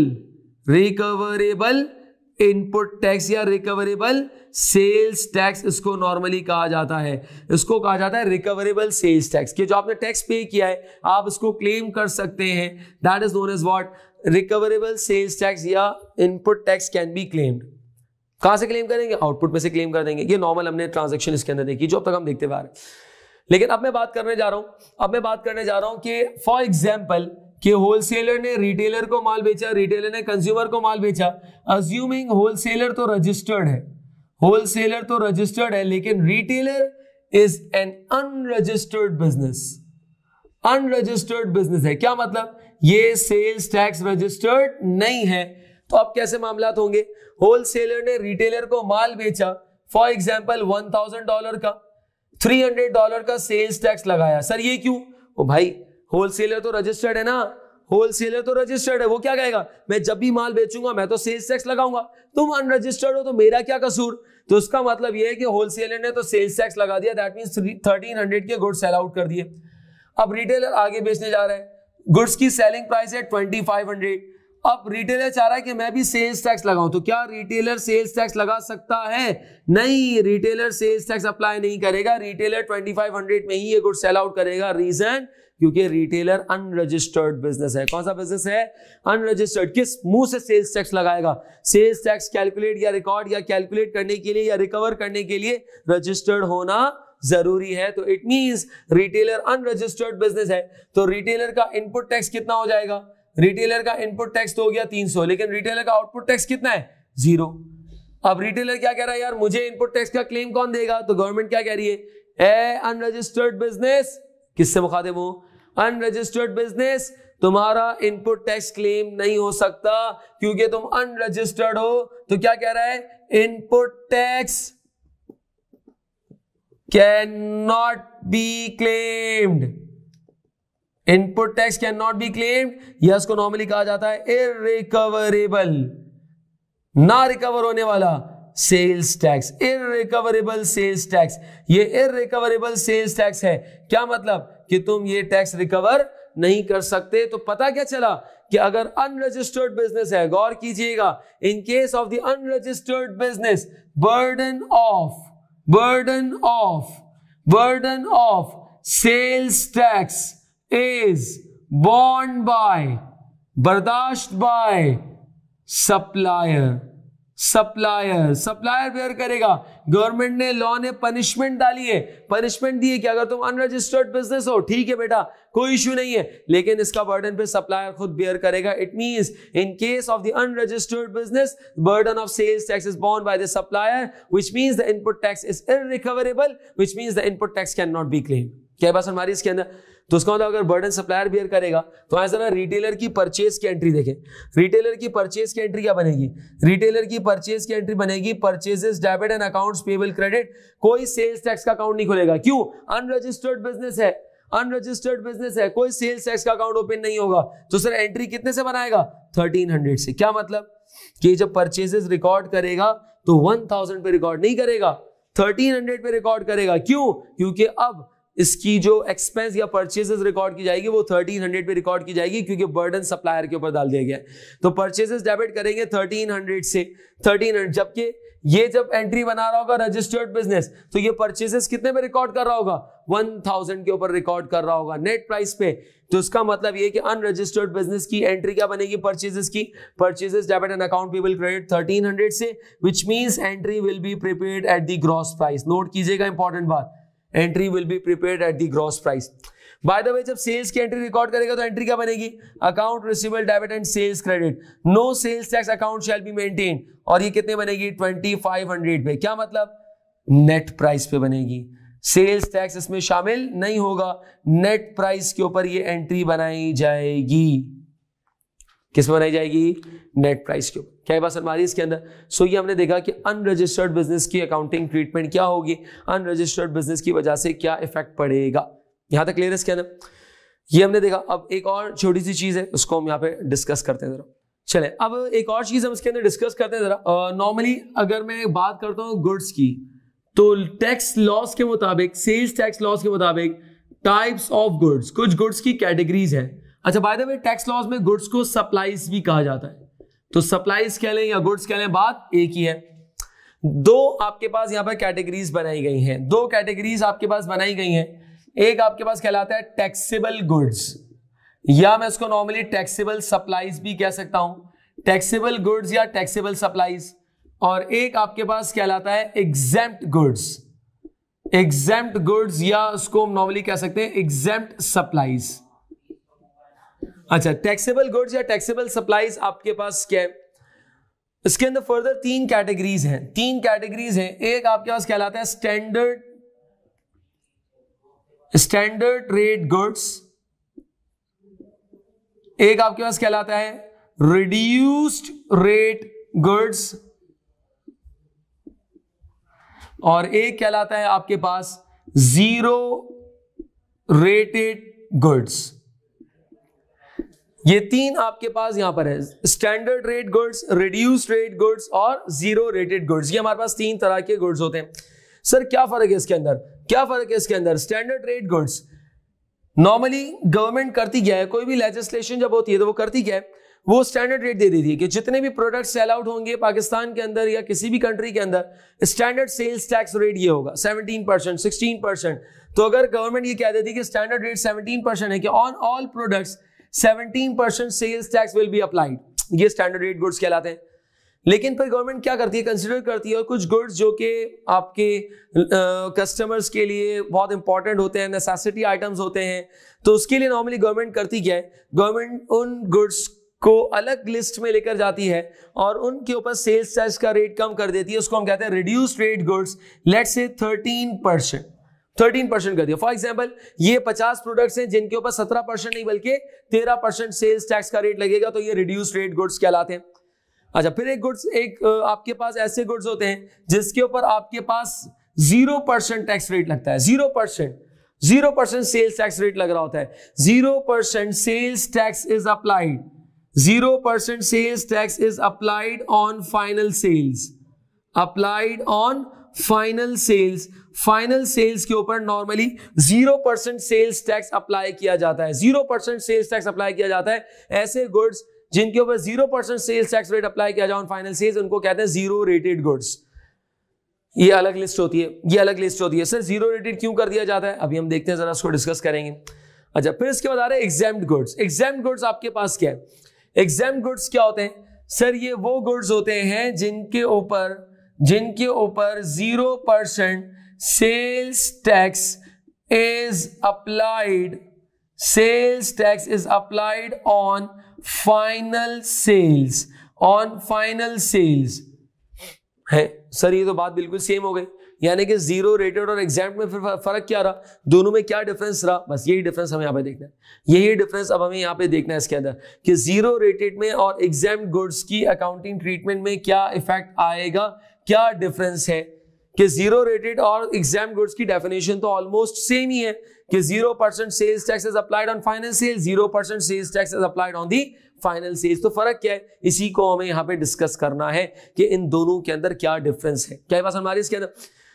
इनपुट टैक्स या रिकवरेबल सेल्स टैक्स, इसको नॉर्मली कहा जाता है। इसको कहा जाता है रिकवरेबल सेल्स टैक्स, कि जो आपने टैक्स पे किया है आप इसको क्लेम कर सकते हैं। That is known as what? Recoverable sales tax या input tax can be claimed. कहां से क्लेम करेंगे? आउटपुट में से क्लेम कर देंगे। ये नॉर्मल हमने ट्रांजैक्शन इसके अंदर देखी जो अब तक हम देखते हुए आ रहे हैं। लेकिन अब मैं बात करने जा रहा हूं कि फॉर एग्जांपल कि होलसेलर ने रिटेलर को माल बेचा, रिटेलर ने कंज्यूमर को माल बेचा। अज्यूमिंग होलसेलर तो रजिस्टर्ड है, लेकिन retailer is an unregistered business है। क्या मतलब? ये सेल्स टैक्स रजिस्टर्ड नहीं है। तो अब कैसे मामलात होंगे? होलसेलर ने रिटेलर को माल बेचा फॉर एग्जांपल $1000 का, $300 का सेल्स टैक्स लगाया। सर ये क्यों? ओ भाई, होलसेलर तो रजिस्टर्ड है ना, वो क्या कहेगा? मैं जब भी माल बेचूंगा मैं तो सेल्स टैक्स लगाऊंगा। तुम अनरजिस्टर्ड हो तो मेरा क्या कसूर? तो उसका मतलब यह है कि होलसेलर ने तो सेल्स टैक्स लगा दिया, दैट मींस 1300 के गुड्स सेल आउट कर दिए। अब रिटेलर आगे बेचने जा रहा है, गुड्स की सेलिंग प्राइस है 2500। अब रिटेलर चाह रहा है कि मैं भी सेल्स टैक्स लगाऊं, तो क्या रिटेलर सेल्स टैक्स लगा सकता है? नहीं, रिटेलर सेल्स टैक्स अप्लाई नहीं करेगा। रिटेलर 2500 में ही ये गुड्स सेल आउट करेगा। रीजन? क्योंकि रिटेलर अनरजिस्टर्ड बिजनेस है। कौन सा बिजनेस है? अनरजिस्टर्ड। किस मुंह से सेल्स टैक्स लगाएगा? सेल्स टैक्स कैलकुलेट या रिकॉर्ड या कैलकुलेट करने के लिए या रिकवर करने के लिए रजिस्टर्ड होना जरूरी है। तो it means retailer unregistered business है। तो रिटेलर का इनपुट टैक्स कितना हो जाएगा? रिटेलर का इनपुट टैक्स तो हो गया 300, लेकिन रिटेलर का आउटपुट टैक्स कितना है? 0। अब रिटेलर क्या कह रहा है? यार मुझे इनपुट टैक्स का क्लेम कौन देगा? तो गवर्नमेंट क्या कह रही है? अनरजिस्टर्ड बिजनेस, किससे मुखातिब हो? अनरजिस्टर्ड बिजनेस, तुम्हारा इनपुट टैक्स क्लेम नहीं हो सकता क्योंकि तुम अनरजिस्टर्ड हो। तो क्या कह रहा है? Input tax can not be claimed. Input tax can not be claimed, या इसको नॉर्मली कहा जाता है इररिकवरेबल, ना रिकवर होने वाला sales tax, irrecoverable sales tax. ये इररिकवरेबल सेल्स टैक्स है। क्या मतलब? कि तुम ये टैक्स रिकवर नहीं कर सकते। तो पता क्या चला कि अगर अनरजिस्टर्ड बिजनेस है, गौर कीजिएगा, in case of the unregistered business burden of sales tax is borne by, बर्दाश्त by supplier supplier, supplier bear करेगा। गवर्नमेंट ने, लॉ ने पनिशमेंट डाली है, पनिशमेंट दी है कि अगर तुम अनरजिस्टर्ड बिजनेस हो, ठीक है बेटा, कोई इश्यू नहीं है, लेकिन इसका बर्डन पे सप्लायर खुद बेयर करेगा। It means in case of the unregistered business, burden of sales tax is borne by the supplier, which means the input tax is irrecoverable, which means the input tax can not be claimed. क्या बात हमारी इसके अंदर? तो उसका मतलब अगर burden supplier beer करेगा, तो आज जरा रिटेलर की परचेज की एंट्री देखें। रिटेलर की परचेज की एंट्री क्या बनेगी? रिटेलर की परचेज की एंट्री बनेगी purchases debit and accounts payable credit. कोई सेल्स टैक्स का अकाउंट नहीं खुलेगा। क्यों? अनरजिस्टर्ड बिजनेस है, अनरजिस्टर्ड बिजनेस है, कोई सेल्स टैक्स का अकाउंट ओपन नहीं होगा। तो सर एंट्री कितने से बनाएगा? 1300 से। क्या मतलब कि जब परचेजेस रिकॉर्ड करेगा तो 1000 पे रिकॉर्ड नहीं करेगा, 1300 पे रिकॉर्ड करेगा। क्यों? क्योंकि अब इसकी जो एक्सपेंस या परचेजेस रिकॉर्ड की जाएगी वो 1300 पे रिकॉर्ड की जाएगी, क्योंकि बर्डन सप्लायर के ऊपर डाल दिया गया है। तो परचेजेस डेबिट करेंगे 1300 से, 1300, जबकि ये जब एंट्री बना रहा होगा रजिस्टर्ड बिजनेस, तो ये परचेजेस कितने पे रिकॉर्ड कर रहा होगा? 1000 के ऊपर रिकॉर्ड कर रहा होगा नेट प्राइस पे। तो इसका मतलब ये कि अनरजिस्टर्ड बिजनेस की एंट्री क्या बनेगी? परचेजेस की, purchases debit and account payable credit 1300 से, which means entry will be prepared eight the gross price. Note कीजिएगा इंपॉर्टेंट बात, entry will be prepared eight the gross price. Bye the वे, जब sales की entry record करेगा तो entry क्या बनेगी? Account receivable debit and sales credit, no sales tax account shall be maintain. और ये कितने बनेगी? 2500 पे। क्या मतलब? नेट प्राइस पे बनेगी, सेल्स टैक्स इसमें शामिल नहीं होगा। नेट प्राइस के ऊपर ये एंट्री बनाई जाएगी। किस में बनाई जाएगी? नेट प्राइस के ऊपर। क्या बात हमारी इसके अंदर? सो ये हमने देखा कि अनरजिस्टर्ड बिजनेस की अकाउंटिंग ट्रीटमेंट क्या होगी, अनरजिस्टर्ड बिजनेस की वजह से क्या इफेक्ट पड़ेगा। यहां तक क्लियर है इसके अंदर? ये हमने देखा। अब एक और छोटी सी चीज है, उसको हम यहाँ पे डिस्कस करते हैं जरा। चले, अब एक और चीज हम इसके अंदर डिस्कस करते हैं जरा। नॉर्मली अगर मैं बात करता हूँ गुड्स की, तो टैक्स लॉस के मुताबिक, सेल्स टैक्स लॉस के मुताबिक टाइप्स ऑफ गुड्स, कुछ गुड्स की कैटेगरीज है। अच्छा, bye the way, tax loss में गुड्स को सप्लाईज भी कहा जाता है। तो सप्लाईज कह लें या गुड्स कह लें, बात एक ही है। दो आपके पास यहां पर कैटेगरीज बनाई गई हैं, दो कैटेगरीज आपके पास बनाई गई हैं। एक आपके पास कहलाता है टैक्सेबल गुड्स, या मैं इसको नॉर्मली टैक्सेबल सप्लाईज भी कह सकता हूं, टैक्सेबल गुड्स या टैक्सेबल सप्लाईज। और एक आपके पास कहलाता है एग्जेम्प्ट गुड्स, एग्जेम्प्ट गुड्स, या उसको हम नॉर्मली कह सकते हैं एग्जेम्प्ट सप्लाईज। अच्छा, टैक्सेबल गुड्स या टैक्सेबल सप्लाईज आपके पास क्या है? इसके अंदर फर्दर तीन कैटेगरीज हैं, तीन कैटेगरीज हैं। एक आपके पास कहलाता है स्टैंडर्ड रेट गुड्स, एक आपके पास कहलाता है रिड्यूस्ड रेट गुड्स, और एक कहलाता है आपके पास जीरो रेटेड गुड्स। ये तीन आपके पास यहां पर है, standard rate goods, reduced rate goods और जीरो रेटेड गुड्स। ये हमारे पास तीन तरह के गुड्स होते हैं। सर क्या फर्क है इसके अंदर? क्या फर्क है इसके अंदर? Standard rate goods normally government करती क्या है, कोई भी लेजिस्लेशन जब होती है तो वो करती क्या है, वो स्टैंडर्ड रेट दे देती है कि जितने भी प्रोडक्ट सेल आउट होंगे पाकिस्तान के अंदर या किसी भी कंट्री के अंदर, स्टैंडर्ड सेल्स टैक्स रेट ये होगा 17%, 16%। तो अगर गवर्नमेंट ये कह देती है कि स्टैंडर्ड रेट 17% है, कि on all products 17% sales tax will be applied, ये स्टैंडर्ड रेट गुड्स कहलाते हैं। लेकिन फिर गवर्नमेंट क्या करती है, कंसीडर करती है, और कुछ गुड्स जो कि आपके कस्टमर्स के लिए बहुत इंपॉर्टेंट होते हैं, नेसेसिटी आइटम्स होते हैं, तो उसके लिए नॉर्मली गवर्नमेंट करती क्या है, गवर्नमेंट उन गुड्स को अलग लिस्ट में लेकर जाती है और उनके ऊपर सेल्स टैक्स का रेट कम कर देती है। उसको हम कहते हैं reduced rate goods, let's say 13% कर दिया। फॉर एग्जांपल, ये 50 प्रोडक्ट्स हैं जिनके ऊपर 17% नहीं बल्कि 13% सेल्स टैक्स का रेट लगेगा, तो ये रिड्यूस्ड रेट गुड्स कहलाते हैं। अच्छा, फिर एक आपके पास ऐसे गुड्स होते हैं जिसके ऊपर आपके पास 0% टैक्स रेट लगता है, 0% सेल्स टैक्स रेट लग रहा होता है। 0% sales tax is applied, 0% sales tax is applied on final sales, applied on final sales, final sales के ऊपर नॉर्मली 0% सेल्स टैक्स अप्लाई किया जाता है, 0% सेल्स टैक्स अप्लाई किया जाता है। ऐसे गुड्स जिनके ऊपर 0% सेल्स टैक्स रेट अप्लाई किया जाए ऑन फाइनल सेल्स, उनको कहते हैं जीरो रेटेड गुड्स। ये अलग लिस्ट होती है, ये अलग लिस्ट होती है। सर जीरो रेटेड क्यों कर दिया जाता है, अभी हम देखते हैं, जरा उसको डिस्कस करेंगे। अच्छा, फिर इसके बाद आ रहे हैं एग्जेम्प्ट गुड्स। एग्जेम्प्ट गुड्स आपके पास क्या है? एग्जेम्प्ट गुड्स क्या होते हैं? सर ये वो गुड्स होते हैं जिनके ऊपर 0% sales tax is applied on final sales है। सर ये तो बात बिल्कुल सेम हो गई, यानी कि जीरो रेटेड और एग्जाम्प्ट में फिर फर्क क्या रहा, दोनों में क्या डिफरेंस रहा, बस यही डिफरेंस हमें यहाँ पे देखना है। यही डिफरेंस अब हमें यहाँ पे देखना है इसके अंदर कि जीरो रेटेड में और एग्जाम्प्ट गुड्स की अकाउंटिंग ट्रीटमेंट में क्या इफेक्ट आएगा, क्या डिफरेंस है। कि जीरो रेटेड और एग्जाम्प्ट गुड्स की डेफिनेशन तो ऑलमोस्ट सेम ही है कि 0% sales tax is applied on final sales, 0% sales tax is applied on the final sales. तो फर्क क्या है, इसी को हमें यहाँ पे डिस्कस करना है कि इन दोनों के अंदर क्या डिफरेंस है। क्या बात हमारी इसके अंदर,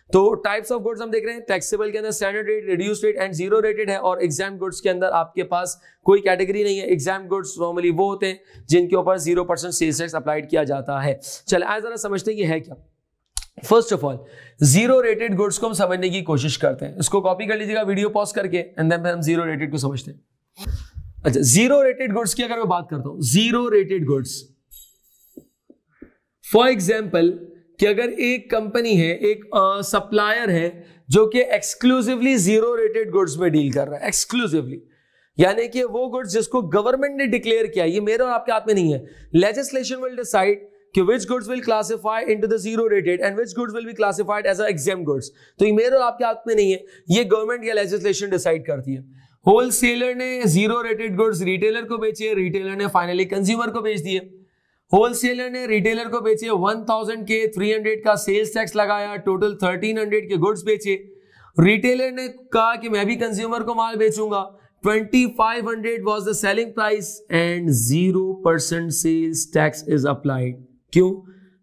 तो टाइप्स ऑफ गुड्स हम देख रहे हैं, टैक्सेबल के अंदर standard rate, reduced rate and zero rated है, और एग्जाम्प्ट गुड्स के अंदर आपके पास कोई कैटेगरी नहीं है। एग्जाम्प्ट गुड्स नॉर्मली वो होते हैं जिनके ऊपर 0% सेल्स टैक्स अप्लाइड किया जाता है। चलिए आज जरा समझते हैं कि है क्या। First of all zero rated goods को हम समझने की कोशिश करते हैं, इसको कॉपी कर लीजिएगा वीडियो पॉज करके, एंड देन हम जीरो रेटेड को समझते हैं। अच्छा, जीरो रेटेड गुड्स की अगर मैं बात करता हूं, zero rated goods for example कि अगर एक कंपनी है, एक सप्लायर है जो कि एक्सक्लूसिवली जीरो रेटेड गुड्स में डील कर रहा है, एक्सक्लूसिवली, यानी कि वो गुड्स जिसको गवर्नमेंट ने डिक्लेयर किया, ये मेरे और आपके हाथ में नहीं है। लेजिस्लेशन विल डिसाइड कि which goods will classify into the zero rated and which goods will be classified as a exempt goods। तो ये मेरे और आपके हाथ में नहीं है, ये गवर्नमेंट या लेजिस्लेशन डिसाइड करती है। होलसेलर ने जीरो रेटेड गुड्स रिटेलर को बेचे, रिटेलर ने फाइनली कंज्यूमर को बेच दिए। होलसेलर ने रिटेलर को बेचे 1000 के 300 का सेल्स टैक्स लगाया, टोटल 1300 के गुड्स बेचे। रिटेलर ने कहा कि मैं भी कंज्यूमर को माल बेचूंगा, 2500 was the selling price and 0% sales tax is applied। क्यों?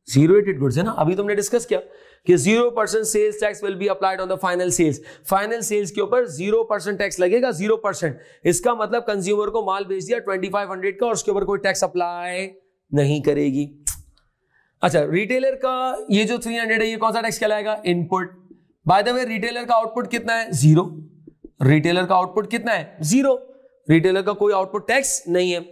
जीरो रेटेड गुड्स है ना, अभी तुमने डिस्कस किया कि 0% sales tax will be applied on the final sales. Final sales के ऊपर 0% टैक्स लगेगा, 0%। इसका मतलब कंज्यूमर को माल बेच दिया 2500 का और उसके ऊपर कोई टैक्स अप्लाई नहीं करेगी। अच्छा, रिटेलर का ये जो 300 है, ये कौन सा टैक्स कहलाएगा? Input. Bye the way retailer का आउटपुट कितना है? 0। रिटेलर का आउटपुट कितना है? 0। रिटेलर का कोई आउटपुट टैक्स नहीं है।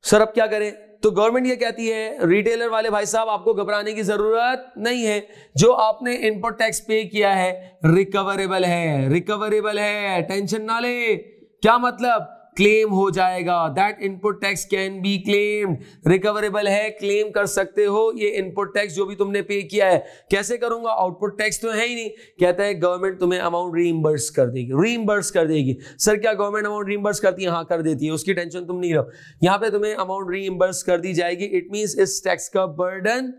सर अब क्या करें? तो गवर्नमेंट ये कहती है रिटेलर वाले भाई साहब आपको घबराने की जरूरत नहीं है, जो आपने इनपुट टैक्स पे किया है रिकवरेबल है, टेंशन ना ले। क्या मतलब? क्लेम हो जाएगा, that input tax can be claimed. Recoverable है, क्लेम कर सकते हो ये इनपुट टैक्स जो भी तुमने पे किया है। कैसे करूंगा? आउटपुट टैक्स तो है ही नहीं। कहता है गवर्नमेंट तुम्हें अमाउंट रीइंबर्स कर देगी। सर क्या गवर्नमेंट अमाउंट रीइंबर्स करती है? हाँ कर देती है, उसकी टेंशन तुम नहीं रहो। यहां पे तुम्हें अमाउंट रीइंबर्स कर दी जाएगी। इट मींस इस टैक्स का बर्डन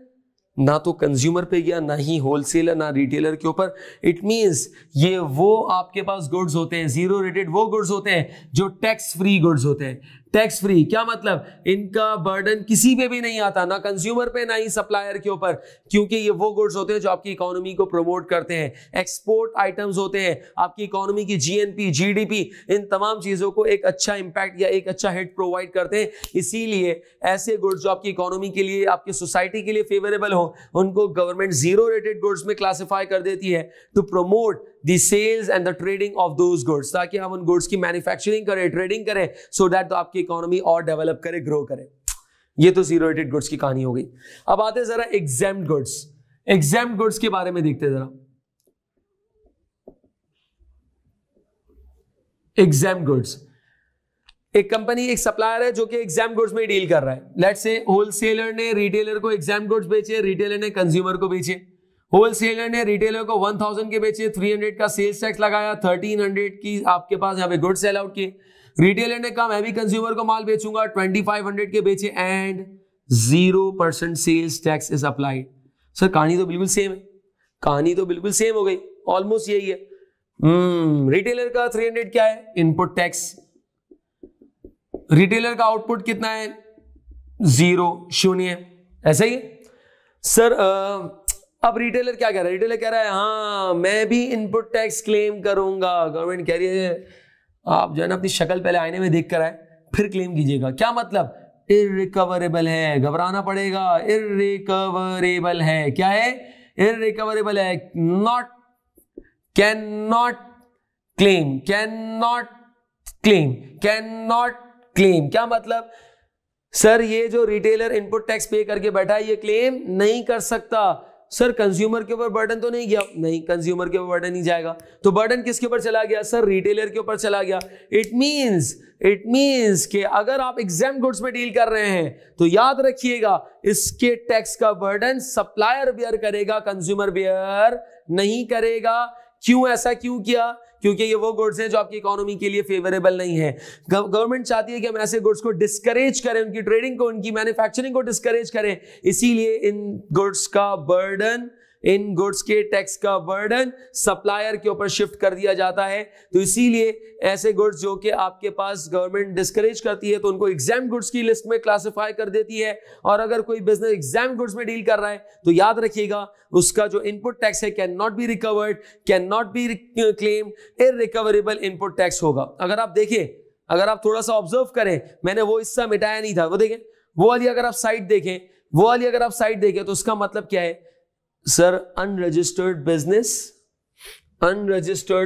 ना तो कंज्यूमर पे गया, ना ही होलसेलर, ना रिटेलर के ऊपर। इट मींस ये वो आपके पास गुड्स होते हैं, जीरो रेटेड वो गुड्स होते हैं जो टैक्स फ्री गुड्स होते हैं। टैक्स फ्री क्या मतलब? इनका बर्डन किसी पे भी नहीं आता, ना कंज्यूमर पे ना ही सप्लायर के ऊपर, क्योंकि ये वो गुड्स होते हैं जो आपकी इकोनॉमी को प्रमोट करते हैं। एक्सपोर्ट आइटम्स होते हैं, आपकी इकोनॉमी की जीएनपी, जीडीपी, इन तमाम चीजों को एक अच्छा इंपैक्ट या एक अच्छा हिट प्रोवाइड करते हैं। इसीलिए ऐसे गुड्स जो आपकी इकोनॉमी के लिए, आपकी सोसाइटी के लिए फेवरेबल हो, उनको गवर्नमेंट जीरो रेटेड गुड्स में क्लासिफाई कर देती है to promote the sales and the trading of those goods, ताकि हम उन गुड्स की मैन्युफैक्चरिंग करें, ट्रेडिंग करें, सो दैट तो आपकी इकोनॉमी और डेवलप करे, ग्रो करे। ये तो जीरो रेटेड गुड्स की कहानी हो गई। अब आते हैं जरा एग्जेम्प्ट गुड्स। एग्जेम्प्ट गुड्स के बारे में देखते हैं जरा। एग्जेम्प्ट गुड्स, एक कंपनी, एक सप्लायर है जो कि एग्जेम्प्ट गुड्स में डील कर रहा है। लेट्स से होलसेलर ने रिटेलर को एग्जेम्प्ट गुड्स बेचे, रिटेलर ने कंज्यूमर को बेचे। होलसेलर ने रिटेलर को 1000 के बेचे, 300 का सेल्स टैक्स लगाया, 1300 की आपके पास यहां पे गुड्स सेल आउट किए। रिटेलर ने कहा मैं भी कंज्यूमर को माल बेचूंगा, 2500 के बेचे and 0% sales tax is applied. Sir कहानी तो बिल्कुल सेम है, कहानी तो बिल्कुल सेम हो गई, ऑलमोस्ट यही है। रिटेलर का 300 क्या है? Input tax. रिटेलर का आउटपुट कितना है? 0, 0। ऐसा ही है सर। अब रिटेलर क्या कह रहा है? रिटेलर कह रहा है हाँ मैं भी इनपुट टैक्स क्लेम करूंगा। गवर्नमेंट कह रही है आप जो है ना अपनी शक्ल पहले आईने में देख कर आए फिर क्लेम कीजिएगा। क्या मतलब? इररिकवरेबल है, घबराना पड़ेगा। इररिकवरेबल है, क्या है? इररिकवरेबल है, not, can not claim, can not claim, can not claim. क्या मतलब? सर ये जो रिटेलर इनपुट टैक्स पे करके बैठा है ये क्लेम नहीं कर सकता। सर कंज्यूमर के ऊपर बर्डन तो नहीं गया? नहीं, कंज्यूमर के ऊपर बर्डन नहीं जाएगा। तो बर्डन किसके ऊपर चला गया? सर रिटेलर के ऊपर चला गया। इट मींस कि अगर आप एग्जाम गुड्स में डील कर रहे हैं तो याद रखिएगा इसके टैक्स का बर्डन सप्लायर बेयर करेगा, कंज्यूमर बेयर नहीं करेगा। क्यों ऐसा क्यों किया? क्योंकि ये वो गुड्स हैं जो आपकी इकोनॉमी के लिए फेवरेबल नहीं है। गवर्नमेंट चाहती है कि हम ऐसे गुड्स को डिस्करेज करें, उनकी ट्रेडिंग को, उनकी मैन्युफैक्चरिंग को डिस्करेज करें। इसीलिए इन गुड्स का बर्डन, इन गुड्स के टैक्स का बर्डन सप्लायर के ऊपर शिफ्ट कर दिया जाता है। तो इसीलिए ऐसे गुड्स जो कि आपके पास गवर्नमेंट डिस्करेज करती है तो उनको एग्जाम गुड्स की लिस्ट में क्लासिफाई कर देती है। और अगर कोई बिजनेस एग्जाम गुड्स में डील कर रहा है तो याद रखिएगा उसका जो इनपुट टैक्स है can not be recovered, can not be claimed, irrecoverable input tax होगा। अगर आप देखें, अगर आप थोड़ा सा ऑब्जर्व करें, मैंने वो हिस्सा मिटाया नहीं था, वो देखें, वो वाली अगर आप साइड देखें, वो वाली अगर आप साइड देखें तो उसका मतलब क्या है? Sir unregistered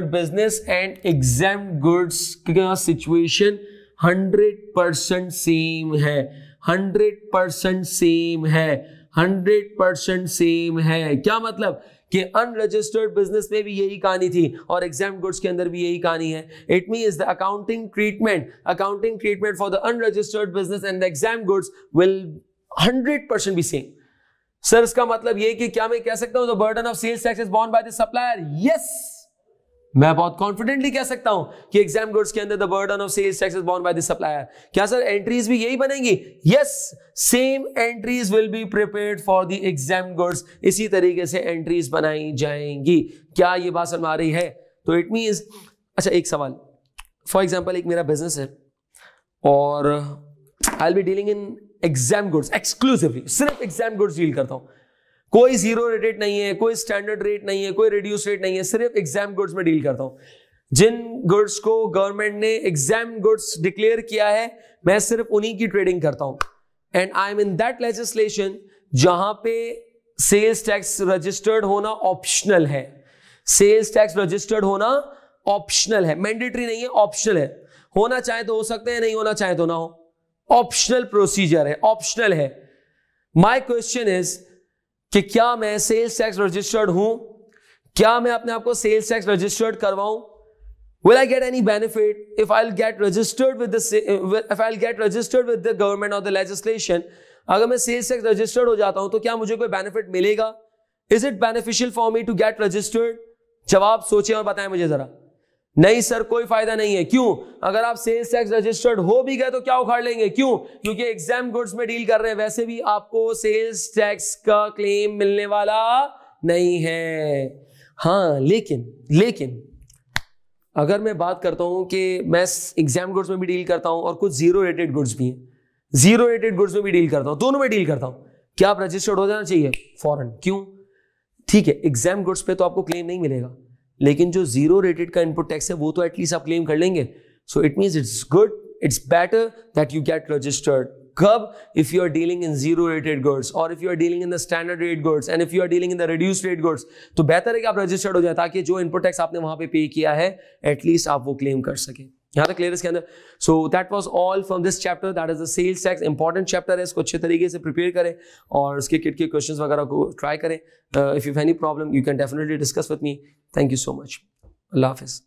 business and exam goods का सिचुएशन 100% सेम है, 100% सेम है, 100% सेम है। क्या मतलब कि अनरजिस्टर्ड बिजनेस में भी यही कहानी थी और एग्जाम गुड्स के अंदर भी यही कहानी है। It means the accounting treatment for the unregistered business and the exempt goods will 100% be same. Sir इसका मतलब ये कि क्या मैं कह सकता हूं the burden of sales tax is borne by the supplier? Yes, मैं बहुत कॉन्फिडेंटली कह सकता हूं कि एग्जाम गुड्स के अंदर the burden of sales tax is borne by the supplier. क्या सर एंट्रीज भी यही बनेंगी? Yes, same entries will be prepared for the exempt goods. इसी तरीके से एंट्रीज बनाई जाएंगी। क्या ये बात समझ आ रही है? तो इट मींस, अच्छा एक सवाल, फॉर एग्जांपल एक मेरा बिजनेस है और I will be dealing in exam goods exclusively, सिर्फ एग्जाम गुड्स डील करता हूं, कोई जीरो रेट नहीं है, कोई स्टैंडर्ड रेट नहीं है, कोई रिड्यूस रेट नहीं है, सिर्फ एग्जाम गुड्स में डील करता हूं। जिन गुड्स को गवर्नमेंट ने एग्जाम गुड्स डिक्लेयर किया है मैं सिर्फ उन्हीं की ट्रेडिंग करता हूं। And I am in that legislation जहां पे सेल्स टैक्स रजिस्टर्ड होना ऑप्शनल है। सेल्स टैक्स रजिस्टर्ड होना ऑप्शनल है, मैंडेटरी नहीं है, ऑप्शनल है। होना चाहे तो हो सकते हैं, नहीं होना चाहे तो ना हो, ऑप्शनल प्रोसीजर है, ऑप्शनल है। माय क्वेश्चन इज कि क्या मैं सेल्स टैक्स रजिस्टर्ड हूं? क्या मैं अपने आप को सेल्स टैक्स रजिस्टर्ड करवाऊं? Will I get any benefit if I'll get registered with the government or the legislation? अगर मैं सेल्स टैक्स रजिस्टर्ड हो जाता हूं तो क्या मुझे कोई बेनिफिट मिलेगा? Is it beneficial for me to get registered? जवाब सोचें और बताएं मुझे जरा। नहीं सर, कोई फायदा नहीं है। क्यों? अगर आप सेल्स टैक्स रजिस्टर्ड हो भी गए तो क्या उखाड़ लेंगे? क्यों? क्योंकि एग्जाम गुड्स में डील कर रहे हैं, वैसे भी आपको सेल्स टैक्स का क्लेम मिलने वाला नहीं है। हाँ, लेकिन अगर मैं बात करता हूं कि मैं एग्जाम गुड्स में भी डील करता हूं और कुछ जीरो रेटेड गुड्स भी हैं, जीरो रेटेड गुड्स में भी डील करता हूं, दोनों में डील करता हूं, क्या आप रजिस्टर्ड हो जाना चाहिए फौरन? क्यों? ठीक है, एग्जाम गुड्स पे तो आपको क्लेम नहीं मिलेगा, लेकिन जो जीरो रेटेड का इनपुट टैक्स है वो तो एटलीस्ट आप क्लेम कर लेंगे। So it means it's good, it's better that you get registered. कब? If you are dealing in zero rated goods और if you are dealing in the standard rate goods and if you are dealing in the reduced rate goods, तो बेहतर है कि आप registered हो जाए ताकि जो इनपुट टैक्स आपने वहां पे पे किया है एटलीस्ट आप वो क्लेम कर सकें। यहां तक क्लियर है इसके अंदर? So that was all from this chapter, that is the sales tax. Important chapter है, इसको अच्छे तरीके से प्रिपेयर करें और इसके किट के क्वेश्चंस वगैरह को ट्राई करें। If you have any problem you can definitely discuss with me. Thank you so much. Allah Hafiz.